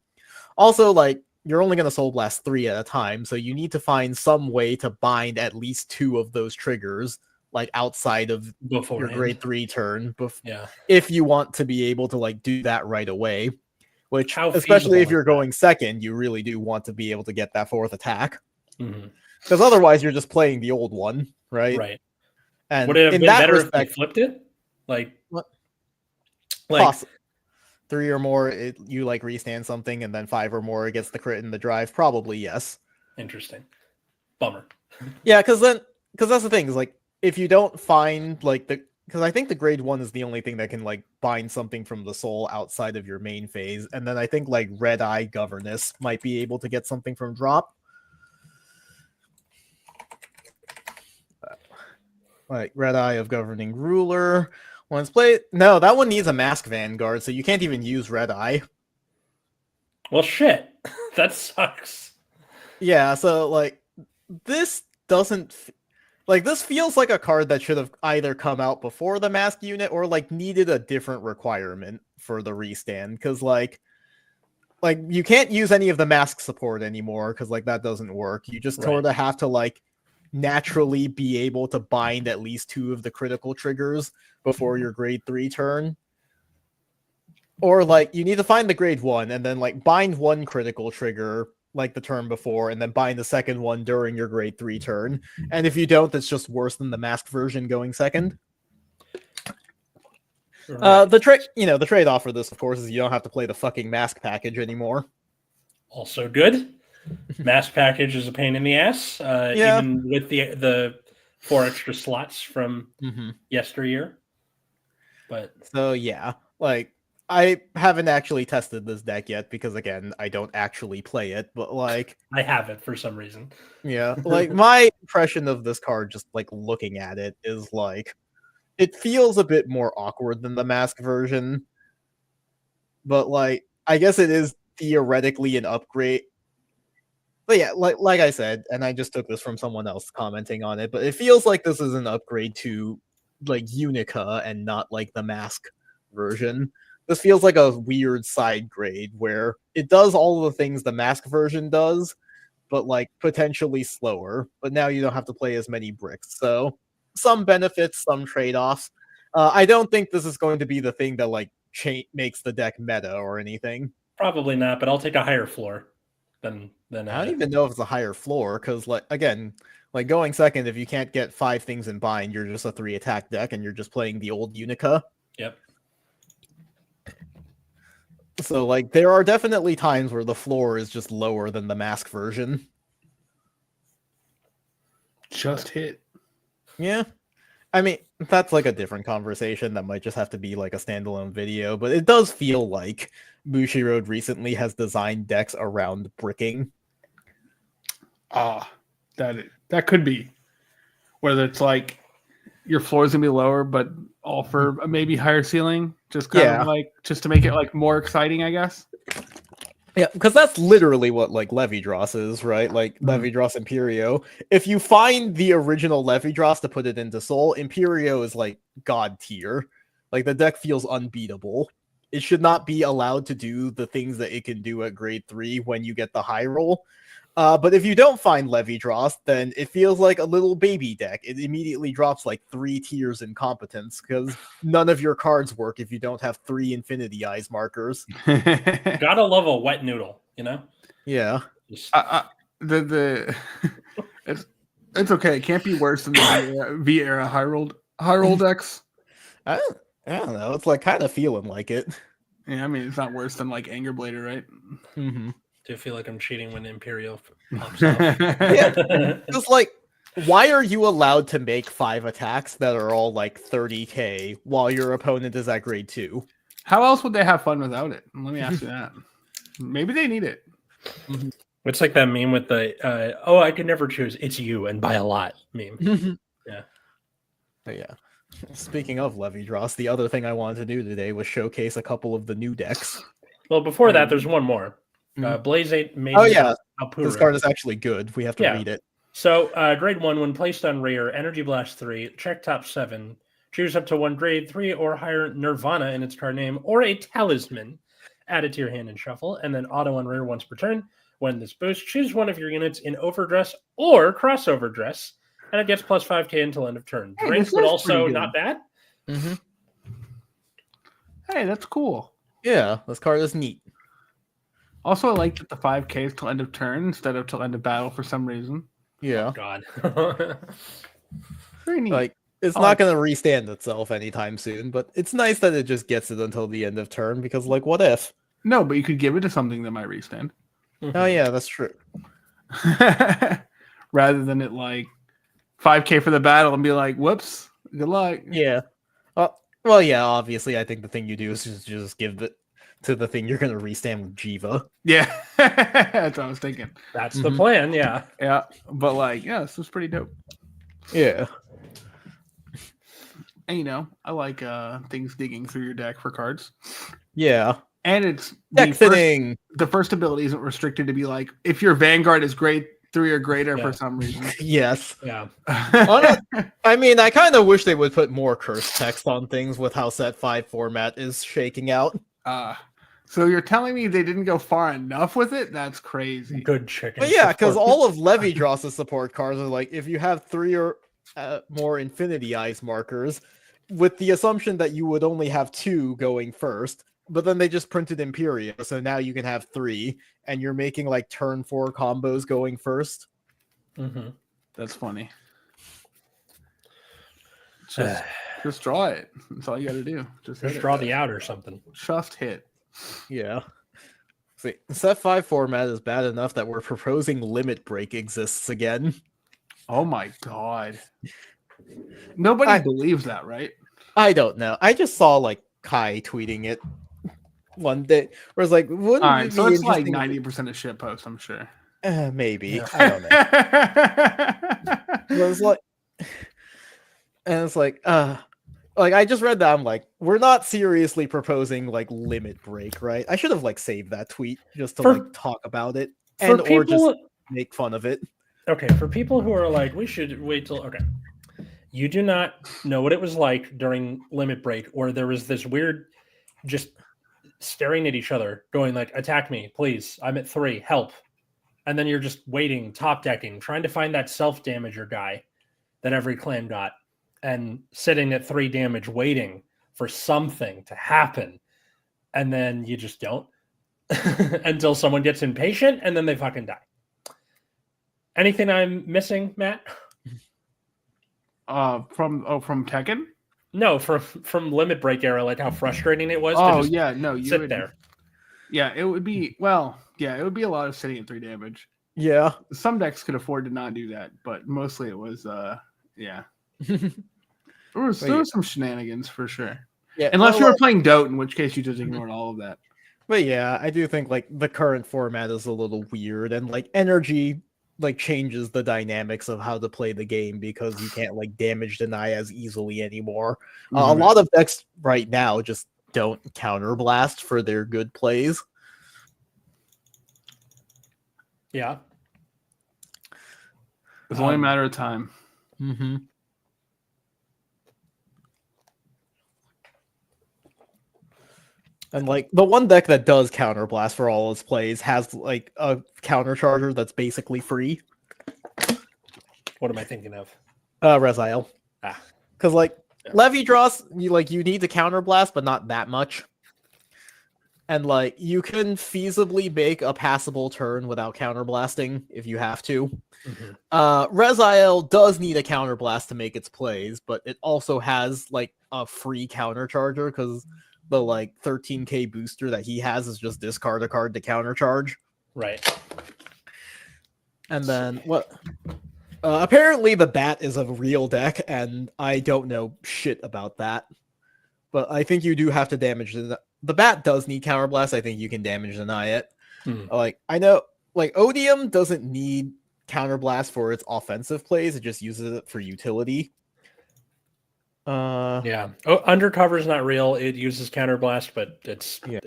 also like you're only going to soul blast 3 at a time, so you need to find some way to bind at least 2 of those triggers like outside of your Beforehand. grade 3 turn Yeah. if you want to be able to like do that right away, which How especially if feasible you're is that? going second, you really do want to be able to get that 4th attack, Mhm. because otherwise you're just playing the old one, right? Right. And Would it have in been that better if respect, they flipped it? Like, What? like 3 or more, you like restand something, and then 5 or more, it gets the crit and the drive. Probably yes. interesting. Bummer. Yeah, because that's the thing is like if you don't find like because I think the grade 1 is the only thing that can like bind something from the soul outside of your main phase, and then I think like Red Eye Governess might be able to get something from drop. Like Red Eye of Governing Ruler. Once played, no, that one needs a Mask Vanguard, so you can't even use Red Eye. Well, shit. That sucks. Yeah, so like this doesn't like this feels like a card that should have either come out before the mask unit or like needed a different requirement for the restand, because like you can't use any of the mask support anymore because like that doesn't work. You just Right. sort of have to like naturally be able to bind at least 2 of the critical triggers before your grade 3 turn. Or like you need to find the grade 1 and then like bind 1 critical trigger like the turn before, and then bind the second one during your grade 3 turn. And if you don't, that's just worse than the mask version going second. Right. The trade-off for this, of course, is you don't have to play the fucking mask package anymore. Also good. Mask package is a pain in the ass. Yeah. Even with the 4 extra slots from Mm-hmm. yesteryear. But So yeah, like I haven't actually tested this deck yet because again, I don't actually play it, but like I have it for some reason. yeah, like my impression of this card just like looking at it is like it feels a bit more awkward than the mask version. But like I guess it is theoretically an upgrade. But yeah, like I said, and I just took this from someone else commenting on it, but it feels like this is an upgrade to like Unica and not like the mask version. This feels like a weird side grade where it does all of the things the mask version does, but like potentially slower. But now you don't have to play as many bricks. So some benefits, some trade-offs. I don't think this is going to be the thing that like makes the deck meta or anything. Probably not, but I'll take a higher floor than I don't even know if it's a higher floor, because like again, like going second, if you can't get 5 things in bind, you're just a 3 attack deck and you're just playing the old Unica. Yep. So like there are definitely times where the floor is just lower than the mask version. Just hit. Yeah. I mean, that's like a different conversation that might just have to be like a standalone video, but it does feel like Bushiroad recently has designed decks around bricking. That could be. Whether it's like your floor is gonna be lower, but all for a maybe higher ceiling, just kind of like just to make it like more exciting, I guess. Yeah, because that's literally what like Levidross is, right? Like Levidross Imperio. If you find the original Levidross to put it into Soul, Imperio is like god tier. Like the deck feels unbeatable. It should not be allowed to do the things that it can do at grade 3 when you get the high roll. But if you don't find Levidross, then it feels like a little baby deck. It immediately drops like 3 tiers in competence because none of your cards work if you don't have 3 Infinity Eyes markers. Gotta love a wet noodle, you know? Yeah. Just, it's okay. It can't be worse than the V era high roll decks. I don't know. It's like kind of feeling like it. Yeah, I mean it's not worse than like Anger Blader, right? Mm-hmm. do feel like I'm cheating when Imperial pops off. Yeah. Just like, why are you allowed to make 5 attacks that are all like 30k while your opponent is at grade 2? How else would they have fun without it? Let me ask you that. Maybe they need it. It's like that meme with the "Oh, I could never choose. It's you," and by a lot meme. Yeah. But yeah. Speaking of Levy Dross, the other thing I wanted to do today was showcase a couple of the new decks. Well, before that, there's one more. Blaze 8 made. Oh yeah, Alpura. this card is actually good. We have to read it. So, grade 1, when placed on rear, Energy Blast 3, check top 7, choose up to one grade 3 or higher Nirvana in its card name, or a talisman, add it to your hand and shuffle, and then auto on rear once per turn. When this boosts, choose one of your units in overdress or crossover dress, and it gets plus 5k until end of turn. Hey, Drink, but also not bad. Mm-hmm. Hey, that's cool. Yeah, this card is neat. Also, I like that the 5k is till end of turn instead of till end of battle for some reason. Yeah. Oh, God. Very neat. Like, it's not going to restand itself anytime soon, but it's nice that it just gets it until the end of turn, because, like, what if? No, but you could give it to something that might restand. Oh, yeah, that's true. Rather than it, like, 5k for the battle and be like, whoops, good luck. Yeah. Well, yeah, obviously, I think the thing you do is just give it to the thing you're going to restand with Jiva. Yeah, that's what I was thinking. That's the plan, yeah. Yeah, but, like, yeah, this was pretty dope. Yeah. And, you know, I like things digging through your deck for cards. Yeah. And it's Deck fitting. The first ability isn't restricted to be like, if your Vanguard is grade 3 or greater for some reason. Yes. Yeah. I mean, I kind of wish they would put more curse text on things with how set 5 format is shaking out. So you're telling me they didn't go far enough with it? That's crazy. Good chicken. But yeah, because all of Levy Dross' support cards are like, if you have 3 or more Infinity Eyes markers, with the assumption that you would only have 2 going first, but then they just printed Imperia, so now you can have 3, and you're making like turn 4 combos going first. Mm-hmm. That's funny. Just draw it. That's all you got to do. Just draw the out or something. Just hit. Yeah. See, set 5 format is bad enough that we're proposing Limit Break exists again. Oh my god. Nobody believes that, right? I don't know. I just saw like Kai tweeting it one day where it's like, wouldn't All right, it so be it's like interesting 90% of shit posts, I'm sure. maybe. Yeah. I don't know. But it's like, and it's like I just read that. I'm like, we're not seriously proposing like Limit Break, right? I should have like saved that tweet just to like talk about it and or just make fun of it. Okay, for people who are like, we should wait till you do not know what it was like during Limit Break, or there was this weird just staring at each other, going like, attack me, please. I'm at 3, help. And then you're just waiting, top decking, trying to find that self-damager guy that every clan got, and sitting at 3 damage, waiting for something to happen. And then you just don't until someone gets impatient, and then they fucking die. Anything I'm missing, Matt? From Tekken? No, from Limit Break era, like how frustrating it was. Oh to just yeah, no, you sit would, there. Yeah, it would be it would be a lot of sitting at 3 damage. Yeah. Some decks could afford to not do that, but mostly it was yeah. there was some shenanigans for sure. Yeah, unless you were playing Dote, in which case you just ignored all of that. But yeah, I do think like the current format is a little weird, and like energy like changes the dynamics of how to play the game because you can't like damage deny as easily anymore. A lot of decks right now just don't counterblast for their good plays. Yeah. It's only a matter of time. Mm-hmm. And like the one deck that does counterblast for all its plays has like a counter charger that's basically free. What am I thinking of? Reziel. Because like Levy Dross, you need to counterblast, but not that much. And like you can feasibly make a passable turn without counterblasting if you have to. Reziel does need a counterblast to make its plays, but it also has like a free counter charger because the like 13k booster that he has is just discard a card to countercharge. Right. And then what? Apparently the Bat is a real deck, and I don't know shit about that. But I think you do have to damage the bat does need counterblast. I think you can damage deny it. Hmm. Like I know, like Odium doesn't need counterblast for its offensive plays. It just uses it for utility. Yeah. Undercover is not real. It uses counterblast, but it's Yeah.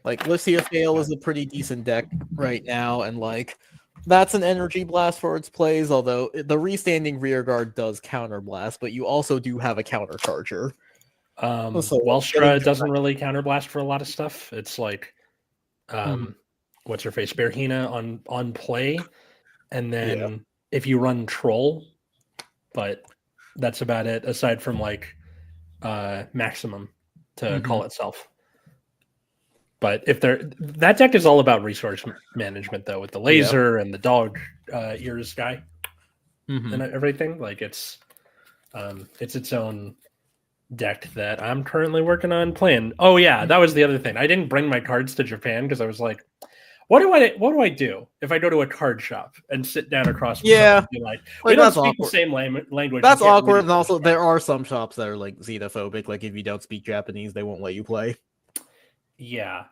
Like Lycia Fail is a pretty decent deck right now, and like that's an energy blast for its plays. Although the restanding rear guard does counterblast, but you also do have a countercharger. So Wellstra getting- doesn't really counterblast for a lot of stuff. It's like, Mhm. what's her face, Berhina on play, and then Yeah. if you run Troll, but that's about it. Aside from like Maximum to call itself. But if that deck is all about resource management though, with the laser and the dog ears guy and everything. Like it's its own deck that I'm currently working on playing. Oh yeah, that was the other thing. I didn't bring my cards to Japan because I was like, what do I do if I go to a card shop and sit down across from someone and be like, we don't that's speak awkward. the same language. That's you can't awkward, read and it." also there are some shops that are like xenophobic. Like if you don't speak Japanese, they won't let you play. Yeah.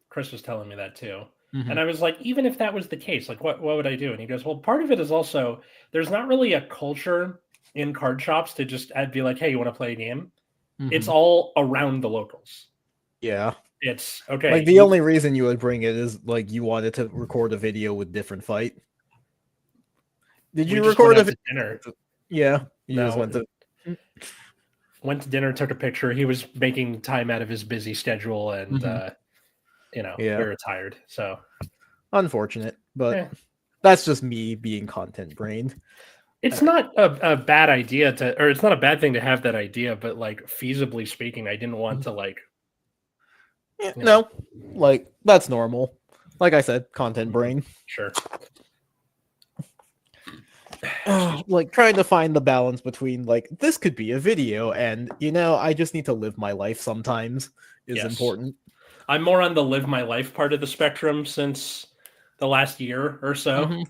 Chris was telling me that too. And I was like, even if that was the case, like what would I do? And he goes, well, part of it is also there's not really a culture in card shops to just be like, hey, you want to play a game? It's all around the locals. Yeah. It's okay. Like the only reason you would bring it is like you wanted to record a video with different fight. Did you record a dinner? Yeah. You No, just went to dinner, took a picture. He was making time out of his busy schedule, and we were tired. So unfortunate, but that's just me being content brained. It's not a bad idea or it's not a bad thing to have that idea, but like feasibly speaking, I didn't want to like. No, like that's normal. Like I said, content brain. Sure. Like trying to find the balance between like this could be a video and I just need to live my life sometimes is important. I'm more on the live my life part of the spectrum since the last year or so.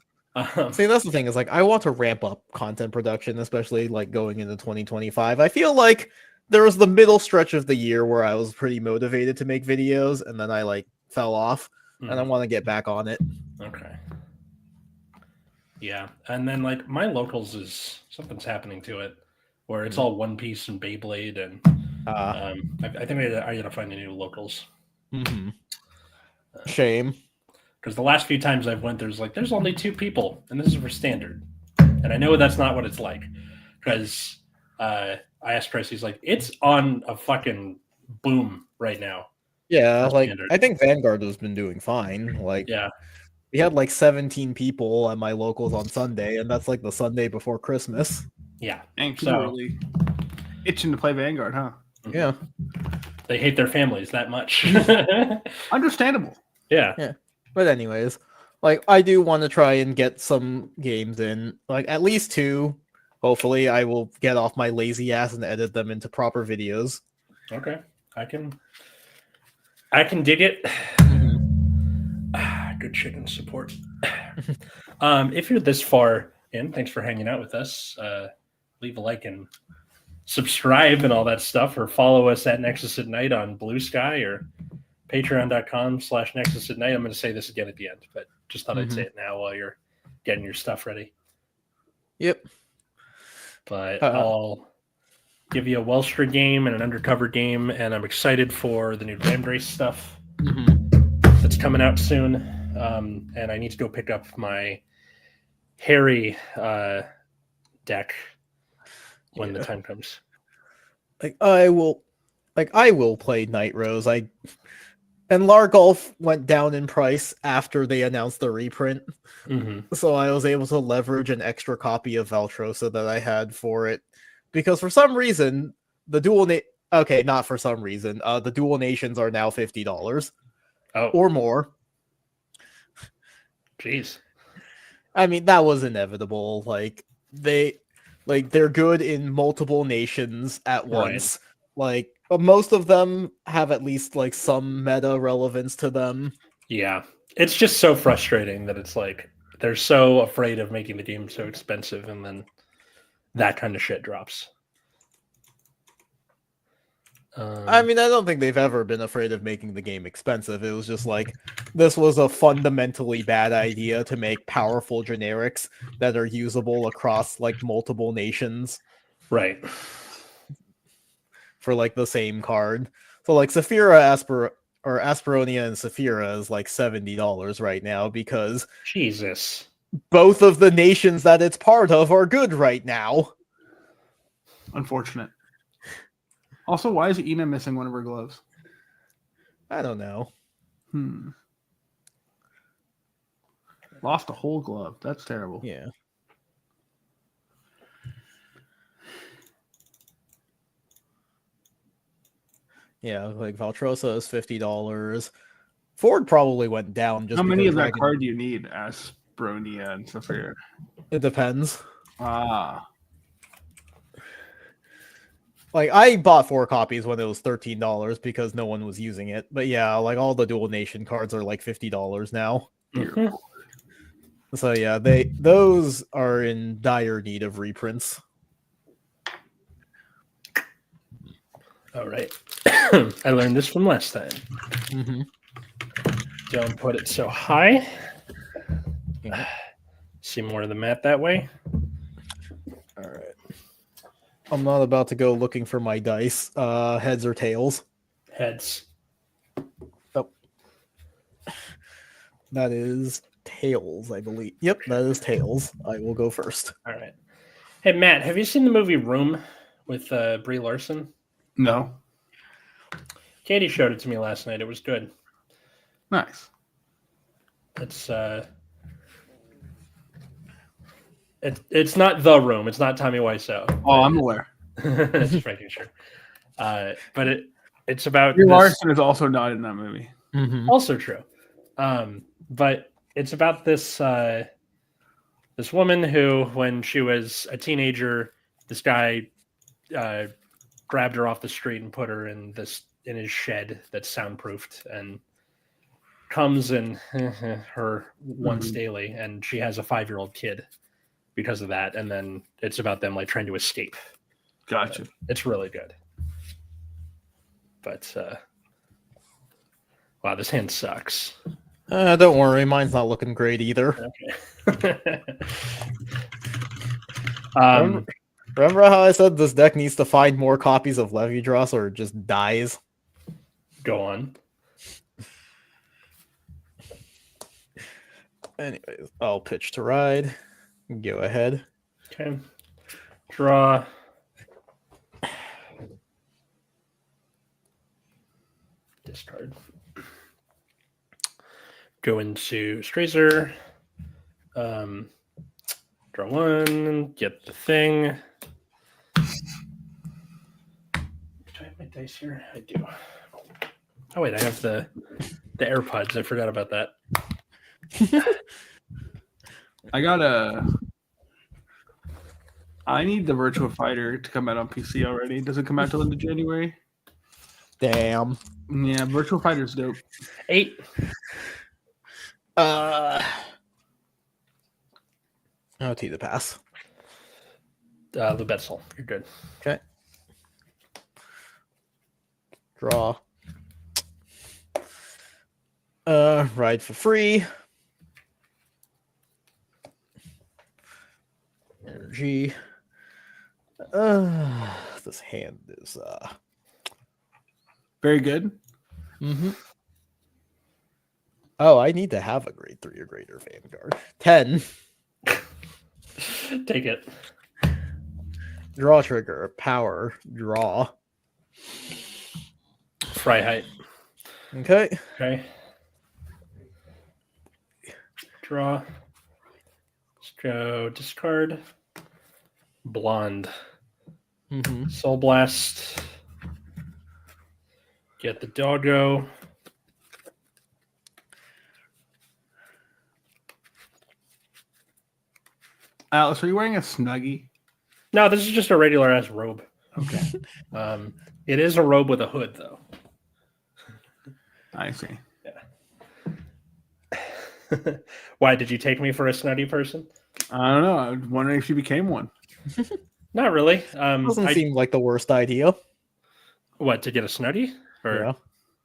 See, that's the thing is like I want to ramp up content production, especially like going into 2025. I feel like there was the middle stretch of the year where I was pretty motivated to make videos, and then I like fell off, and I want to get back on it. Okay. Yeah, and then like my locals is something's happening to it, where it's all One Piece and Beyblade, and I think I gotta find a new locals. Shame. Because the last few times I've went, there's only 2 people, and this is for standard, and I know that's not what it's like. Because I asked Chris, he's like, it's on a fucking boom right now. Yeah, like standard. I think Vanguard has been doing fine. Like, yeah, we had like 17 people at my locals on Sunday, and that's like the Sunday before Christmas. Yeah, and really itching to play Vanguard, huh? Yeah, they hate their families that much. Understandable. Yeah. But anyways, like I do want to try and get some games in, like at least 2. Hopefully, I will get off my lazy ass and edit them into proper videos. Okay, I can dig it. Good chicken support. If you're this far in, thanks for hanging out with us. Leave a like and subscribe and all that stuff, or follow us at Nexus at Night on Blue Sky or patreon.com/Nexus at Night. I'm going to say this again at the end, but just thought I'd say it now while you're getting your stuff ready. Yep. But I'll give you a Wellstra game and an Undercover game, and I'm excited for the new Ramdrace stuff that's coming out soon. And I need to go pick up my Harry deck when the time comes. Like I will play Night Rose. And Largolf went down in price after they announced the reprint. So I was able to leverage an extra copy of Valtrosa that I had for it. Because for some reason, the dual nations are now $50. Or more. Jeez. I mean, that was inevitable. Like they're good in multiple nations at once. Like most of them have at least like some meta relevance to them. Yeah. It's just so frustrating that it's like they're so afraid of making the game so expensive, and then that kind of shit drops. I mean, I don't think they've ever been afraid of making the game expensive. It was just like, this was a fundamentally bad idea to make powerful generics that are usable across like multiple nations right. for like the same card. So like Saphira or Asperonia and Saphira is like $70 right now because Jesus. both of the nations that it's part of are good right now. Unfortunate. Also, why is Ina missing one of her gloves? I don't know. Lost a whole glove. That's terrible. Yeah. Yeah, like Valtrosa is $50. Ford probably went down just How many because of that card do you need? Asperonia and Saphira. It depends. Ah. Like I bought 4 copies when it was $13 because no one was using it. But yeah, like all the dual nation cards are like $50 now. Mhm. So yeah, those are in dire need of reprints. All right. I learned this from last time. Mm-hmm. Don't put it so high. Yeah. See more of the mat that way. All right. I'm not about to go looking for my dice. Heads or tails? Heads. Oh. That is tails, I believe. Yep, that is tails. I will go first. All right. Hey, Matt, have you seen the movie Room with Brie Larson? No. Katie showed it to me last night. It was good. Nice. It's not The Room. It's not Tommy Wiseau. Oh, I'm aware. Just making sure. But it's about Brie this- Larson is also not in that movie. Mm-hmm. Also true. But it's about this this woman who, when she was a teenager, this guy grabbed her off the street and put her in his shed that's soundproofed and comes in her once daily, and she has a 5-year-old kid because of that, and then it's about them like trying to escape. Gotcha. It's really good. But wow, this hand sucks. Don't worry, mine's not looking great either. Okay. Remember how I said this deck needs to find more copies of Levi-Dross or it just dies? Go on. Anyways, I'll pitch to ride. Go ahead. Okay. Draw. Discard. Go into Strazer. Draw one. Get the thing. Do I have my dice here? I do. Oh wait, I have the AirPods. I forgot about that. I need the Virtua Fighter to come out on PC already. Does it come out till into January? Damn. Yeah, Virtua Fighter's dope. 8. OT the pass. Lubetzel. You're good. Okay. Draw. Ride for free. Energy. This hand is Very good. mm-hmm. Oh, I need to have a grade 3 or greater Vanguard. 10. Take it. Draw trigger. Power. Draw. Freiheit. Okay. Okay. Draw. Let's go discard. Blonde. Mm-hmm. Soul Blast. Get the doggo. Alice, are you wearing a Snuggie? No, this is just a regular ass robe. Okay. It is a robe with a hood, though. I see. Why did you take me for a snuddy person? I don't know. I was wondering if you became one. Not really. Doesn't seem like the worst idea. What, to get a snuddy? Or Yeah.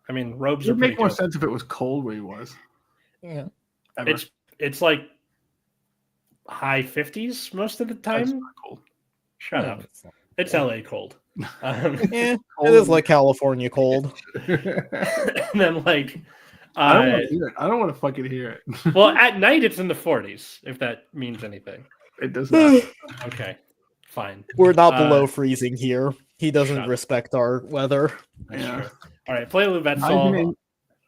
I mean, robes It are would pretty make more cool. sense if it was cold where he was. Yeah. Ever. It's like high 50s most of the That's time. not cold. Shut Yeah, up. it's not- It's LA cold. Yeah, Cold it is and- like California cold. And then like I don't want to hear it. I don't want to fucking hear it. well, at night it's in the 40s, if that means anything. It does not. Okay, fine. We're not Uh, below freezing here. He doesn't shut up. respect our weather. That's Yeah. true. All right, play Lubet Not Sol. even,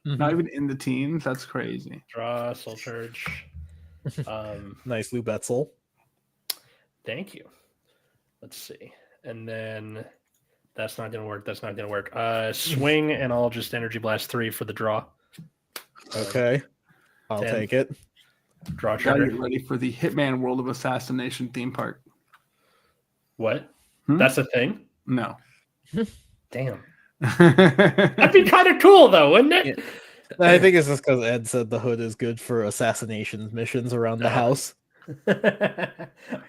not even in the teens. That's crazy. Draw Soul Church. Nice Lou Betzel. Thank you. Let's see. And then that's not gonna work. That's not gonna work. Swing, and I'll just Energy Blast 3 for the draw. Okay. I'll 10. take it. Draw Gotta trigger. get ready for the Hitman World of Assassination theme park. What? Hmm? That's a thing? No. Damn. That'd be kind of cool, though, wouldn't it? I think it's just because Ed said the hood is good for assassination missions around the house. I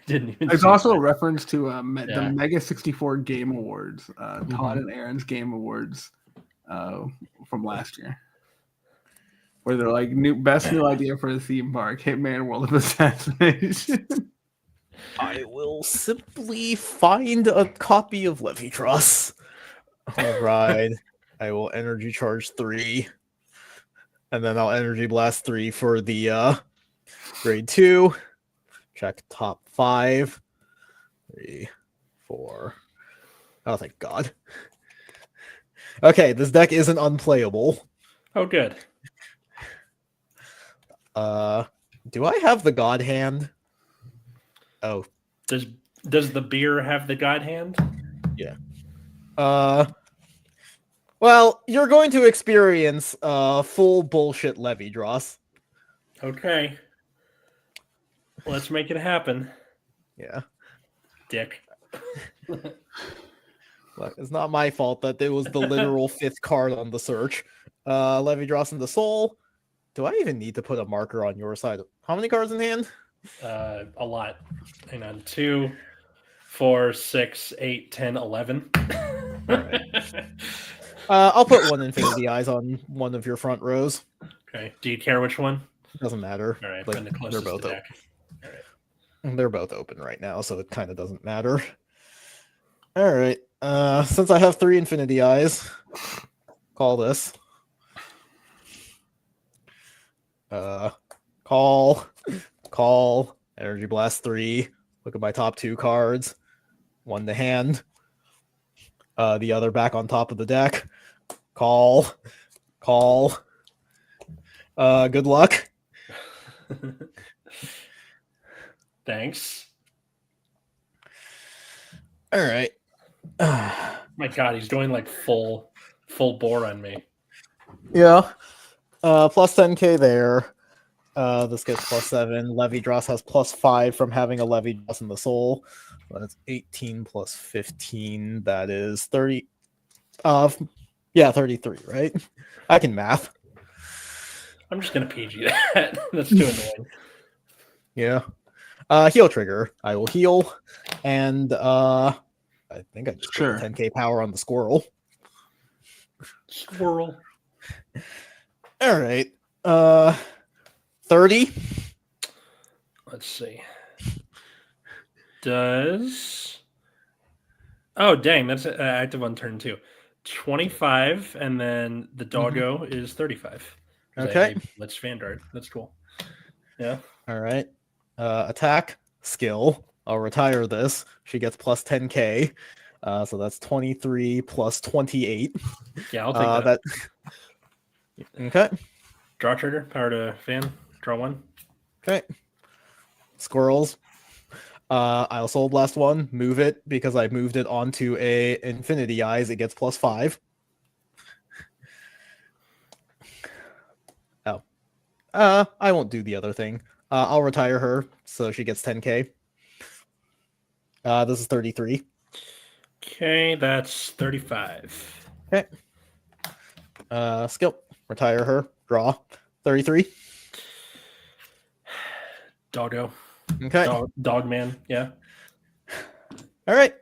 didn't even. There's see also that. a reference to Yeah. the Mega 64 Game Awards, Todd and Aaron's Game Awards from last year, where they're like best new idea for a theme park, Hitman World of Assassination. I will simply find a copy of Levy Truss. All right. I will energy charge 3. And then I'll energy blast 3 for the grade 2. Check top 5. 3, 4. Oh, thank God. Okay, this deck isn't unplayable. Oh, good. Do I have the God Hand? Oh, Does the beer have the God Hand? well, you're going to experience full bullshit Levy Dross. Okay. Let's make it happen, Yeah. Dick. Look, it's not my fault that it was the literal 5th card on the search. Levy Dross into Soul. Do I even need to put a marker on your side? How many cards in hand? A lot. Hang on. 2, 4, 6, 8, 10, 11. Alright. I'll put 1 Infinity Eyes on one of your front rows. Okay. Do you care which one? Doesn't matter. All right. Like, Find the closest they're both to open. deck. They're both open right now, so it kind of doesn't matter. All right. Since I have 3 Infinity Eyes, call this. Call, Energy Blast 3. Look at my top 2 cards. 1 to hand. The other back on top of the deck. Call. Good luck. Thanks. All right. My God, he's going like full bore on me. Yeah. Plus 10k there. This gets plus 7. Levy Dross has plus 5 from having a Levy Dross in the soul. That's 18 plus 15. That is 30. Yeah, 33, right? I can math. I'm just gonna PG that. That's too annoying. Yeah. Heal trigger. I will heal. And I think I just put Sure. 10k power on the squirrel. Squirrel. All right. 30. Let's see. Does oh dang, that's active on turn 2. 25, and then the doggo is 35. 'Cause Okay. Let's Vanguard. That's cool. Yeah. All right. Attack skill. I'll retire this. She gets plus 10k. So that's 23 plus 28. Yeah, I'll take that. Okay. Draw trigger, power to fan, draw 1. Okay. Squirrels. I'll Soul Blast 1, move it because I moved it onto a Infinity Eyes. It gets plus 5. Oh. I won't do the other thing. I'll retire her so she gets 10k. This is 33. Okay, that's 35. Okay. Skill. Retire her. Draw. 33. Doggo. Okay. Dog man, yeah. All right.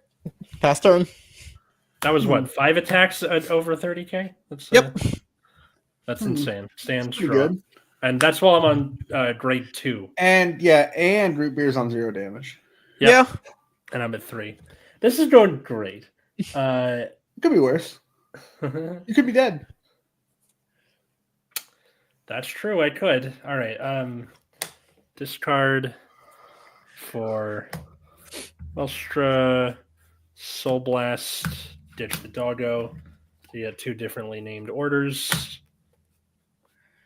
Pass turn. That was what, 5 attacks at over 30k? That's, Yep. That's insane. Stand Pretty strong. good. And that's while I'm on grade 2. And yeah, and root beer's on 0 damage. Yep. Yeah. And I'm at 3. This is going great. It could be worse. You could be dead. That's true. I could. All right. Discard for Welstra, Soul Blast, ditch the doggo. So you have 2 differently named orders.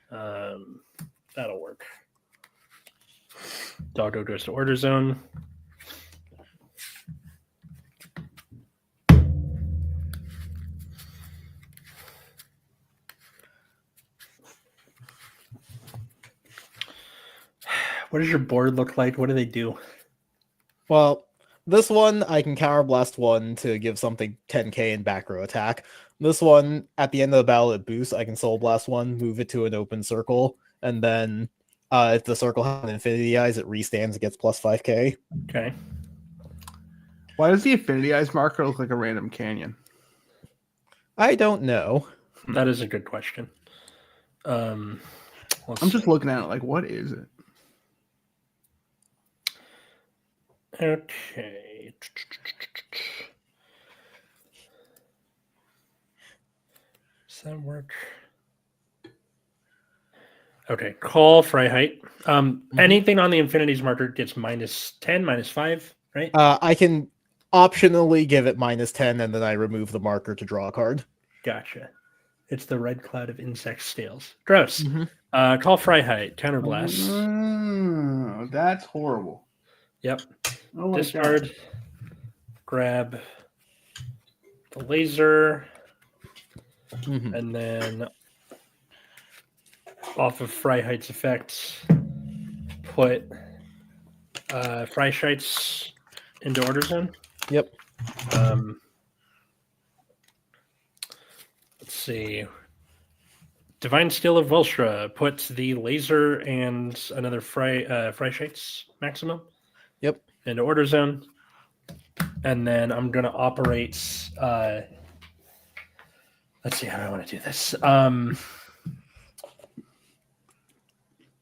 That'll work. Doggo goes to order zone. What does your board look like? What do they do? Well, this one I can counterblast 1 to give something 10k in back row attack. This one, at the end of the battle, it boosts. I can soul blast 1, move it to an open circle, and then if the circle has an infinity eyes, it restands. It gets plus 5k. Okay. Why does the Affinity Eyes marker look like a random canyon? I don't know. That is a good question. I'm just looking at it like, what is it? Okay. Does that work? Okay, call Freiheit. Anything on the infinities marker gets -10, -5, right? I can optionally give it -10, and then I remove the marker to draw a card. Gotcha. It's the red cloud of insect scales. Gross. Mhm. Call Freiheit. Counterblast. Oh, that's horrible. Yep. Oh my Discard. God. Grab the laser. Mhm. And then off of Freiheit's effect, put Freiheit's into order zone. Yep. Let's see. Divine Skill of Welstra puts the laser and another Freiheit's maximum. Yep. Into order zone. And then I'm going to operate. Let's see how I want to do this.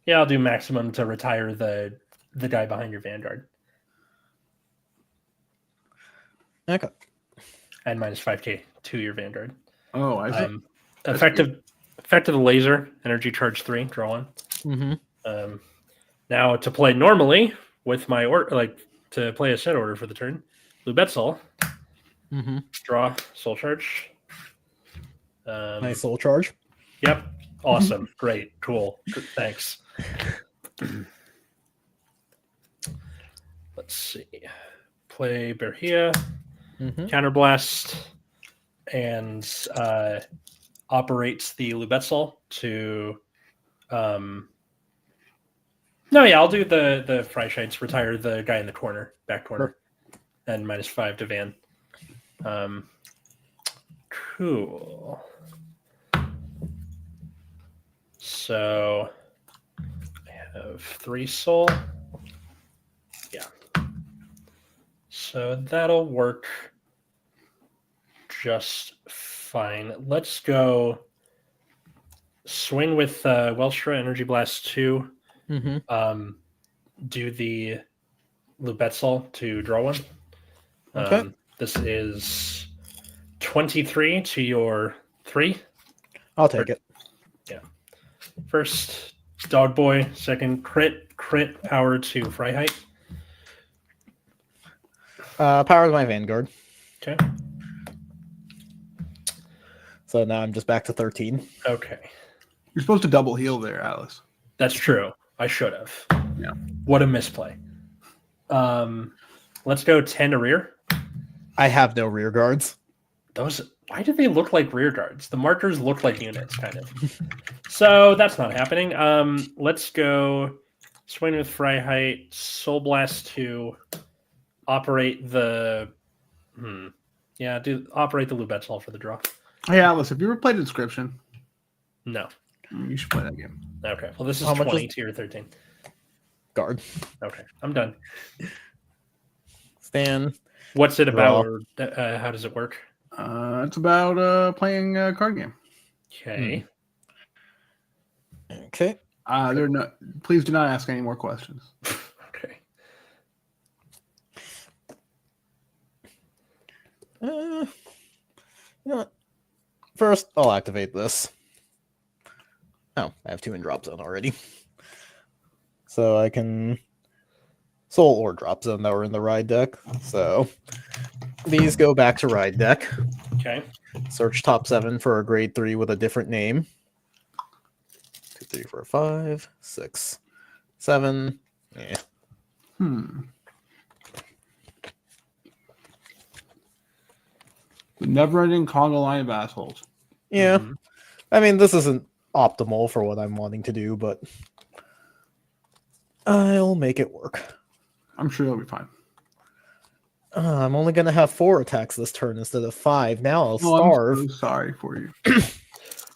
Yeah, I'll do maximum to retire the guy behind your Vanguard. Okay. And -5k to your Vanguard. Oh, I see. Effective the laser, energy charge 3, draw 1. Mm-hmm. Now to play normally with my to play a set order for the turn, Lubetzel, Mm-hmm. draw soul charge. Nice soul charge. Yep. Awesome. Great. Cool. Thanks. Let's see. Play Berhia, Mm-hmm. Counterblast, and operates the Lubetzel to. No, yeah, I'll do the Freischeids, retire the guy in the corner, back corner, and -5 to Van. Cool. So I have 3 soul. Yeah. So that'll work just fine. Let's go swing with Welstra, Energy Blast 2. Mm-hmm. Do the Lubetzel to draw 1. Okay. This is 23 to your 3. I'll take it. First, Dog Boy. Second, crit power to Freiheit. Power of my Vanguard. Okay. So now I'm just back to 13. Okay. You're supposed to double heal there, Alice. That's true. I should have. Yeah. What a misplay. Let's go 10 to rear. I have no rear guards. Why do they look like rear guards? The markers look like units, kind of. So that's not happening. Let's go swing with Freiheit, Soul Blast 2, operate the operate the Lubetzel for the draw. Hey, Alice, have you ever played Inscription? No. You should play that game. Okay. Well, this is How much 20 is- to your 13. Guard. Okay. I'm done. Stan. What's it about? Draw. Or how does it work? It's about playing a card game. Okay. Okay. They're not. Please do not ask any more questions. Okay. You know what? First, I'll activate this. Oh, I have 2 in drop zone already. So I can soul or drop zone that were in the ride deck. So these go back to ride deck. Okay. Search top 7 for a grade 3 with a different name. 2, 3, 4, 5, 6, 7. Yeah. The never-ending Conga line of assholes. Yeah. Mhm. I mean, this isn't optimal for what I'm wanting to do, but I'll make it work. I'm sure they'll be fine. I'm only going to have 4 attacks this turn instead of 5. Now I'll Oh, starve. I'm so sorry for you.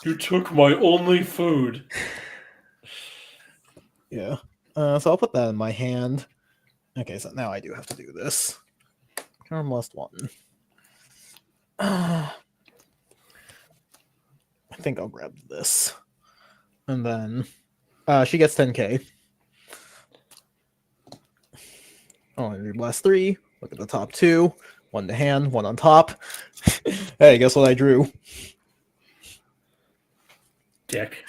You took my only food. Yeah. So I'll put that in my hand. Okay, so now I do have to do this. Must 1. I think I'll grab this. And then she gets 10k. Oh, and blast 3. Look at the top 2. 1 to hand, 1 on top. Hey, guess what I drew? Dick.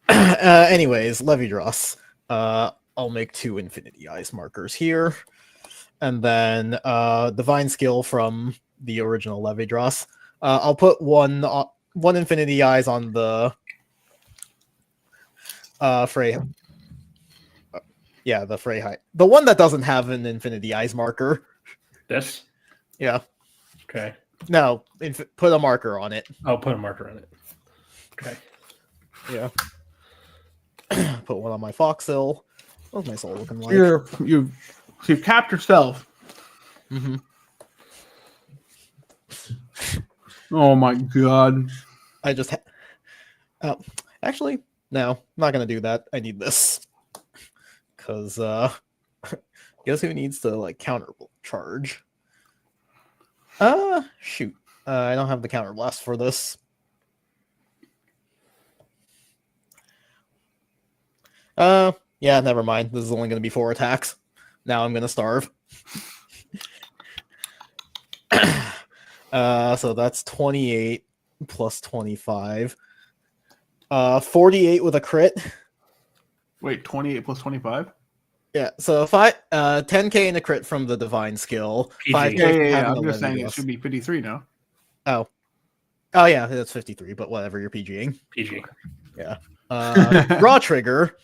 Anyways, Levy Dross. I'll make 2 Infinity Eyes markers here. And then Divine Skill from the original Levy Dross. I'll put one Infinity Eyes on the Frey. Yeah, the Frey height. The one that doesn't have an Infinity Eyes marker. This? Yeah. Okay. No, put a marker on it. I'll put a marker on it. Okay. Yeah. Put one on my Foxhill. What's my soul looking like? You've capped yourself. Mm-hmm. Oh my god. I just actually, no, I'm not gonna do that. I need this. Cause guess who needs to like counter charge? Shoot. I don't have the counter blast for this. Yeah, never mind. This is only gonna be 4 attacks. Now I'm gonna starve. So that's 28 plus 25. 48 with a crit. Wait, 28 plus 25? Yeah, so if 10k in a crit from the divine skill. PG. 5k Yeah, from having I'm a just saying it Levios. should be 53 now. Oh yeah, that's 53, but whatever, you're PGing. PG. Raw trigger.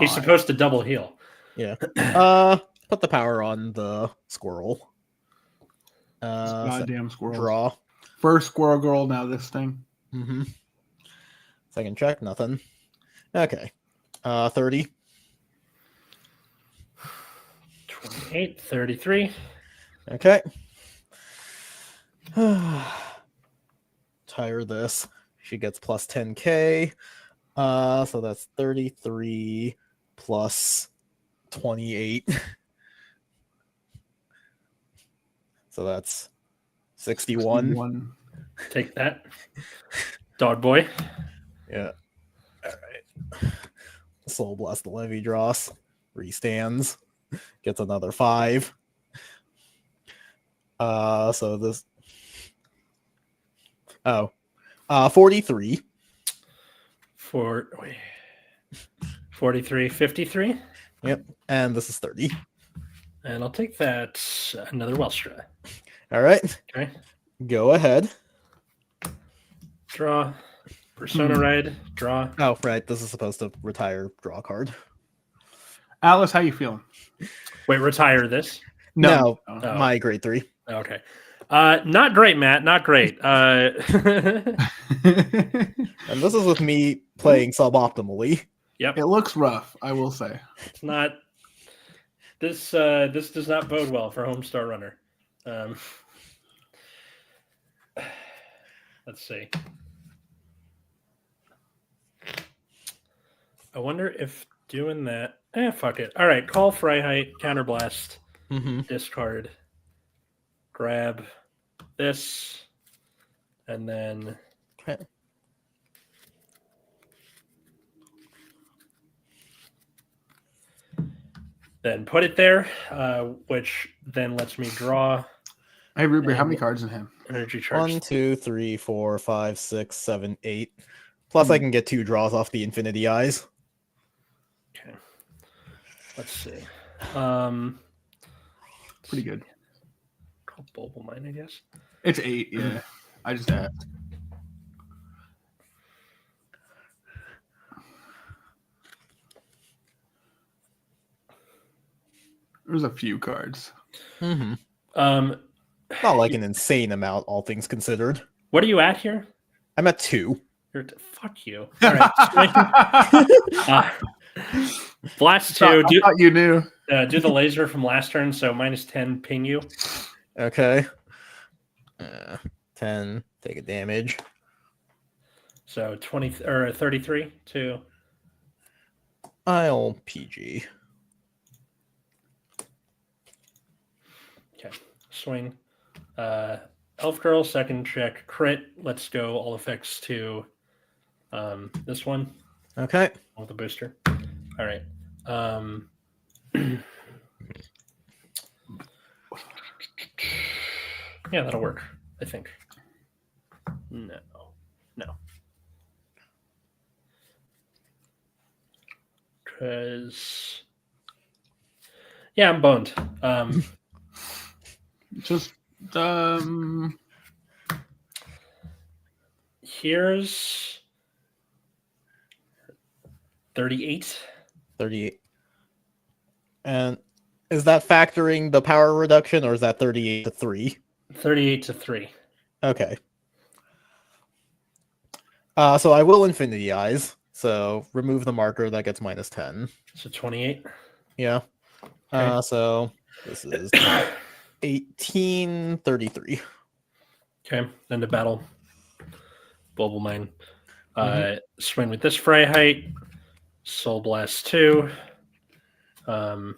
He's supposed to double heal. Yeah. Put the power on the squirrel. Goddamn squirrel. Draw. First squirrel girl, now this thing. Mm-hmm. Second check, nothing. Okay. 30. 28, 33. Okay. Tire this. She gets plus 10k. So that's 33 plus 28. So that's 61. Take that. Dog boy. Yeah. All right. Soul Blast the Levy Dross. Restands. Gets another 5. So this. 43. 43, 53. Yep. And this is 30. And I'll take that. Another Welstra. All right. Okay. Go ahead. Draw. Persona Ride. Draw. Oh, right. This is supposed to retire draw card. Alice, how you feeling? Wait, retire this? No, Oh. my grade 3. Okay. Not great, Matt. Not great. And this is with me playing suboptimally. Yep. It looks rough, I will say. It's not. This does not bode well for Homestar Runner. Let's see. I wonder if doing that. Fuck it. All right. Call Freiheit, Counterblast, Mm-hmm. discard, grab this, and then Okay. then put it there, which then lets me draw Hey, Ruby, how many cards in hand? energy charge. 1, 2, 3, 4, 5, 6, 7, 8. Plus, I can get 2 draws off the Infinity Eyes. Okay. Let's see. Pretty good. Bulbul Mine, I guess. It's 8, yeah. I just asked. There's a few cards. Mm-hmm. Um, Not like an insane amount, all things considered. what are you at here? I'm at 2. Fuck you. All right. Blast 2. I thought you knew. Do the laser from last turn, so -10 ping you. Okay. 10. Take a damage. So 20 or 33 to I'll PG. okay. Swing. Elf Girl, second check, crit. Let's go all effects to this one Okay. with the booster. All right. Yeah, that'll work, I think. No. Because yeah, I'm boned. Just Here's 38. 38. And is that factoring the power reduction, or is that 38 to 3? 38 to 3. Okay. So I will Infinity Eyes. So remove the marker, that gets -10. So 28. Yeah. Okay. So this is 1833. Okay. Then to battle. Bulbul Mine. Swing with this fray height. Soul Blast 2. And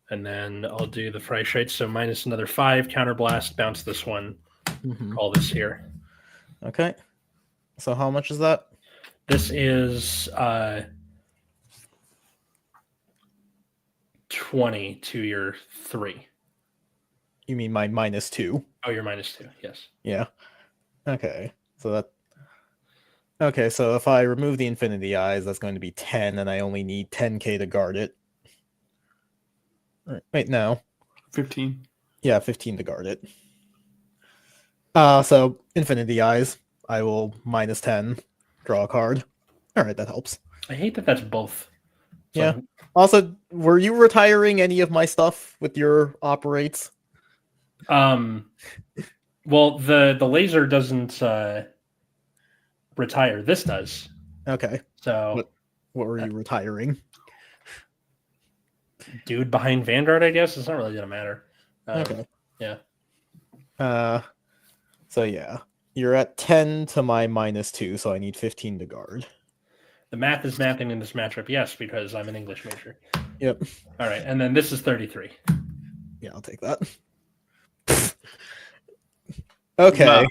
then I'll do the fray height. So minus another 5. Counter blast. Bounce this one. Call this here. Okay. So how much is that? This is 20 to your 3. You mean my -2? Oh, you're -2. Yes. Yeah. Okay. So that. Okay, so if I remove the Infinity Eyes, that's going to be 10, and I only need 10k to guard it. Wait, no. 15. Yeah, 15 to guard it. So Infinity Eyes, I will -10, draw a card. All right, that helps. I hate that that's both. Yeah. Also, were you retiring any of my stuff with your operates? Well, the laser doesn't retire. This does. Okay. So What were you retiring? dude behind Vanguard, I guess. It's not really gonna matter. Okay. Yeah. So yeah, you're at 10 to my -2, so I need 15 to guard. The math is mathing in this matchup, yes, because I'm an English major. Yep. All right, and then this is 33. Yeah, I'll take that. Okay.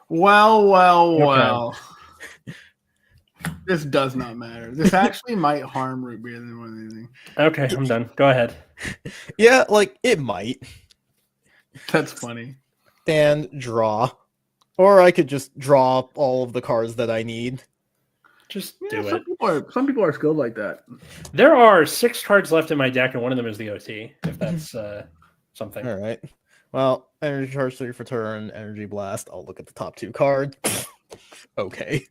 Well. This does not matter. This actually might harm root beer than more than anything. Okay, I'm done. Go ahead. Yeah, like it might. That's funny. And draw. Or I could just draw all of the cards that I need. Just Yeah, do it. Some people are skilled like that. There are 6 cards left in my deck, and one of them is the OT, if that's something. All right. Well, energy charge 3 for turn, energy blast. I'll look at the top 2 cards. Okay.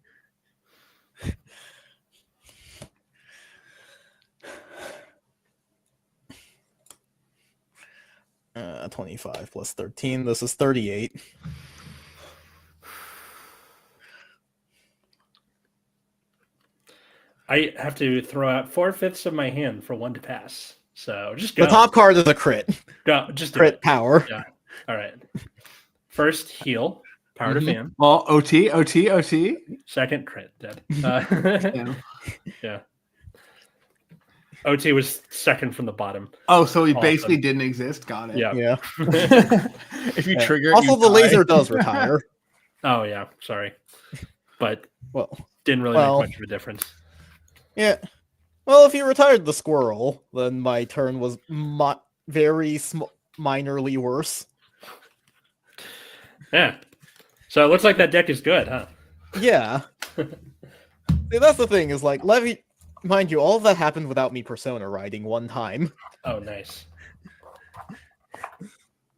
25 plus 13. This is 38. I have to throw out 4/5 of my hand for one to pass. So just go. The top card is a crit. Go. Just do Crit it. power. Yeah. All right. First, heal. Power to fan. Well, OT. Second, crit. Dead. Yeah. Yeah. OT was second from the bottom. Oh, so he Awesome. basically didn't exist. Got it. Yeah. Yeah. If you Yeah. trigger it, Also, you the die. laser does retire. Oh yeah, sorry, but Well, didn't really Well- make much of a difference. yeah. Well, if you retired the squirrel, then my turn was very minorly worse. Yeah. So it looks like that deck is good, huh? Yeah. See, that's the thing, is like Levy, mind you, all of that happened without me Persona riding one time. Oh, nice.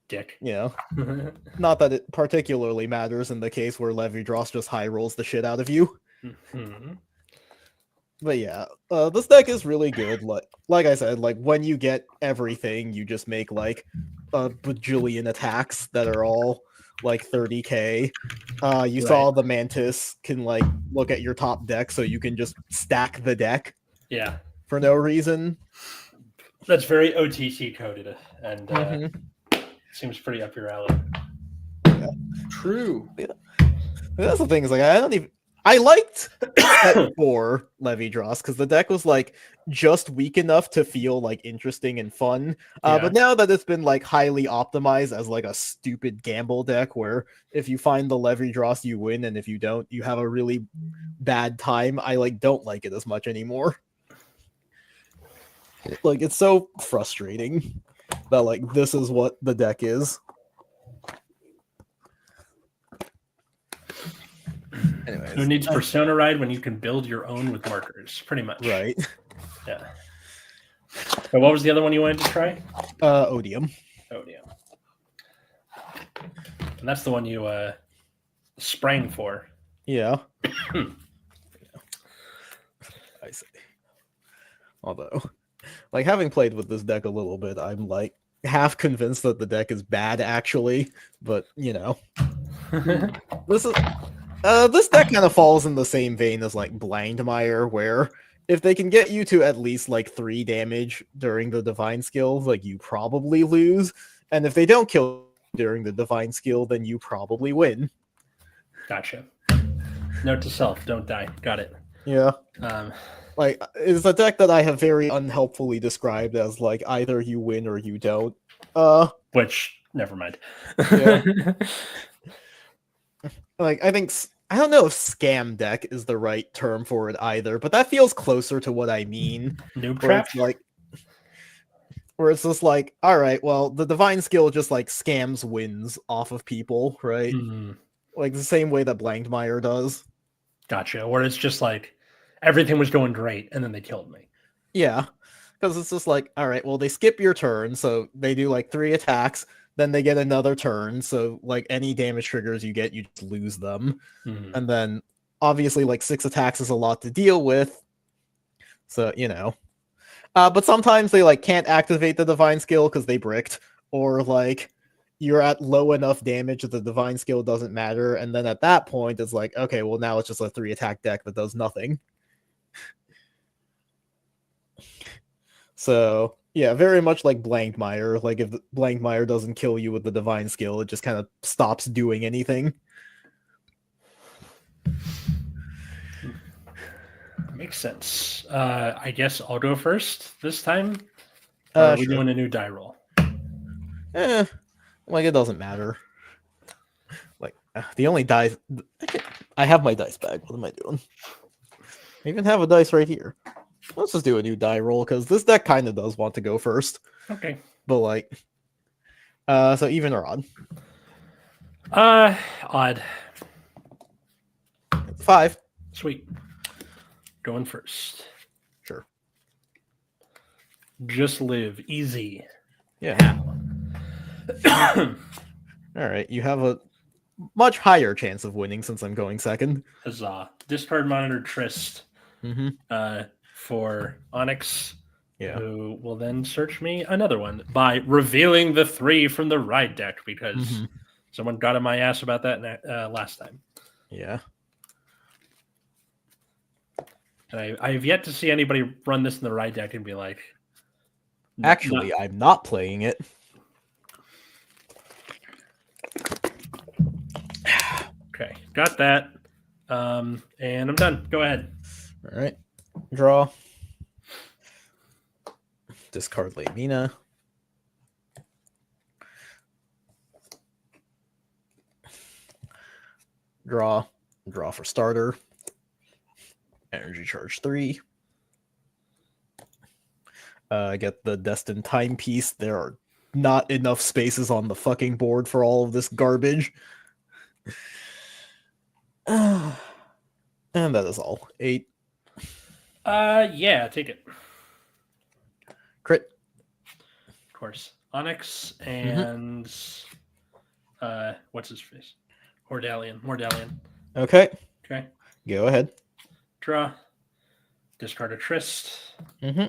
Dick. You know, not that it particularly matters in the case where Levy Dross just high rolls the shit out of you. Mhm. But yeah, this deck is really good. Like I said, like when you get everything, you just make like a bajillion attacks that are all like 30k. You saw the Mantis can like look at your top deck, so you can just stack the deck Yeah, for no reason. that's very OTC coded, and Mhm. seems pretty up your alley. True. That's the thing, is like I liked set 4 Levy Dross because the deck was like just weak enough to feel like interesting and fun. Yeah. But now that it's been like highly optimized as like a stupid gamble deck where if you find the Levy Dross you win, and if you don't you have a really bad time, I like don't like it as much anymore. Like it's so frustrating that like this is what the deck is. Anyways, Who needs Persona Ride when you can build your own with markers? Pretty much. right? Yeah. And what was the other one you wanted to try? Odium. Odium. And that's the one you sprang for. Yeah. I see. Although, like having played with this deck a little bit, I'm like half convinced that the deck is bad actually, but you know. This is this deck kind of falls in the same vein as like Blindmire, where if they can get you to at least like 3 damage during the divine skill, like you probably lose. And if they don't kill during the divine skill, then you probably win. Gotcha. Note to self: don't die. Got it. Yeah. Um, Like it's a deck that I have very unhelpfully described as like either you win or you don't. which never mind. Yeah. Like I don't know if scam deck is the right term for it either, but that feels closer to what I mean. Noob Where trap. it's like where it's just like, all right, well, the divine skill just like scams wins off of people, right? Mhm. Like the same way that Blankmeyer does. Gotcha. Where it's just like everything was going great and then they killed me. Yeah. Because it's just like, all right, well, they skip your turn, so they do like 3 attacks, then they get another turn, so like any damage triggers you get, you just lose them. Mhm. And then obviously like 6 attacks is a lot to deal with. So, you know. But sometimes they like can't activate the divine skill because they bricked, or like you're at low enough damage that the divine skill doesn't matter, and then at that point it's like, okay, well now it's just a 3 attack deck that does nothing. So yeah, very much like Blankmeyer. Like if Blankmeyer doesn't kill you with the divine skill, it just kind of stops doing anything. Makes sense. I guess I'll go first this time. Or are we Sure. doing a new die roll? Like it doesn't matter. Like the only dice I have my dice bag. What am I doing? I even have a dice right here. Let's just do a new die roll because this deck kind of does want to go first. Okay. But like, so even or odd? Odd. 5. Sweet. Going first. Sure. Just live easy. Yeah. All right. You have a much higher chance of winning since I'm going second. Huzzah. Discard monitor Trist Mm-hmm. for Onyx, Yeah. who will then search me another one by revealing the 3 from the ride deck because Mhm. someone got on my ass about that last time. Yeah. And I have yet to see anybody run this in the ride deck and be like, Actually, I'm not playing it. okay, got that. And I'm done. Go ahead. All right. Draw. Discard Lamina. Draw for starter. Energy charge 3. Get the Destined Timepiece. There are not enough spaces on the fucking board for all of this garbage. And that is all. 8. Yeah, take it. Crit. Of course. Onyx and what's his face? Mordalian. Okay. Okay. Go ahead. Draw. Discard a Trist. Mm-hmm.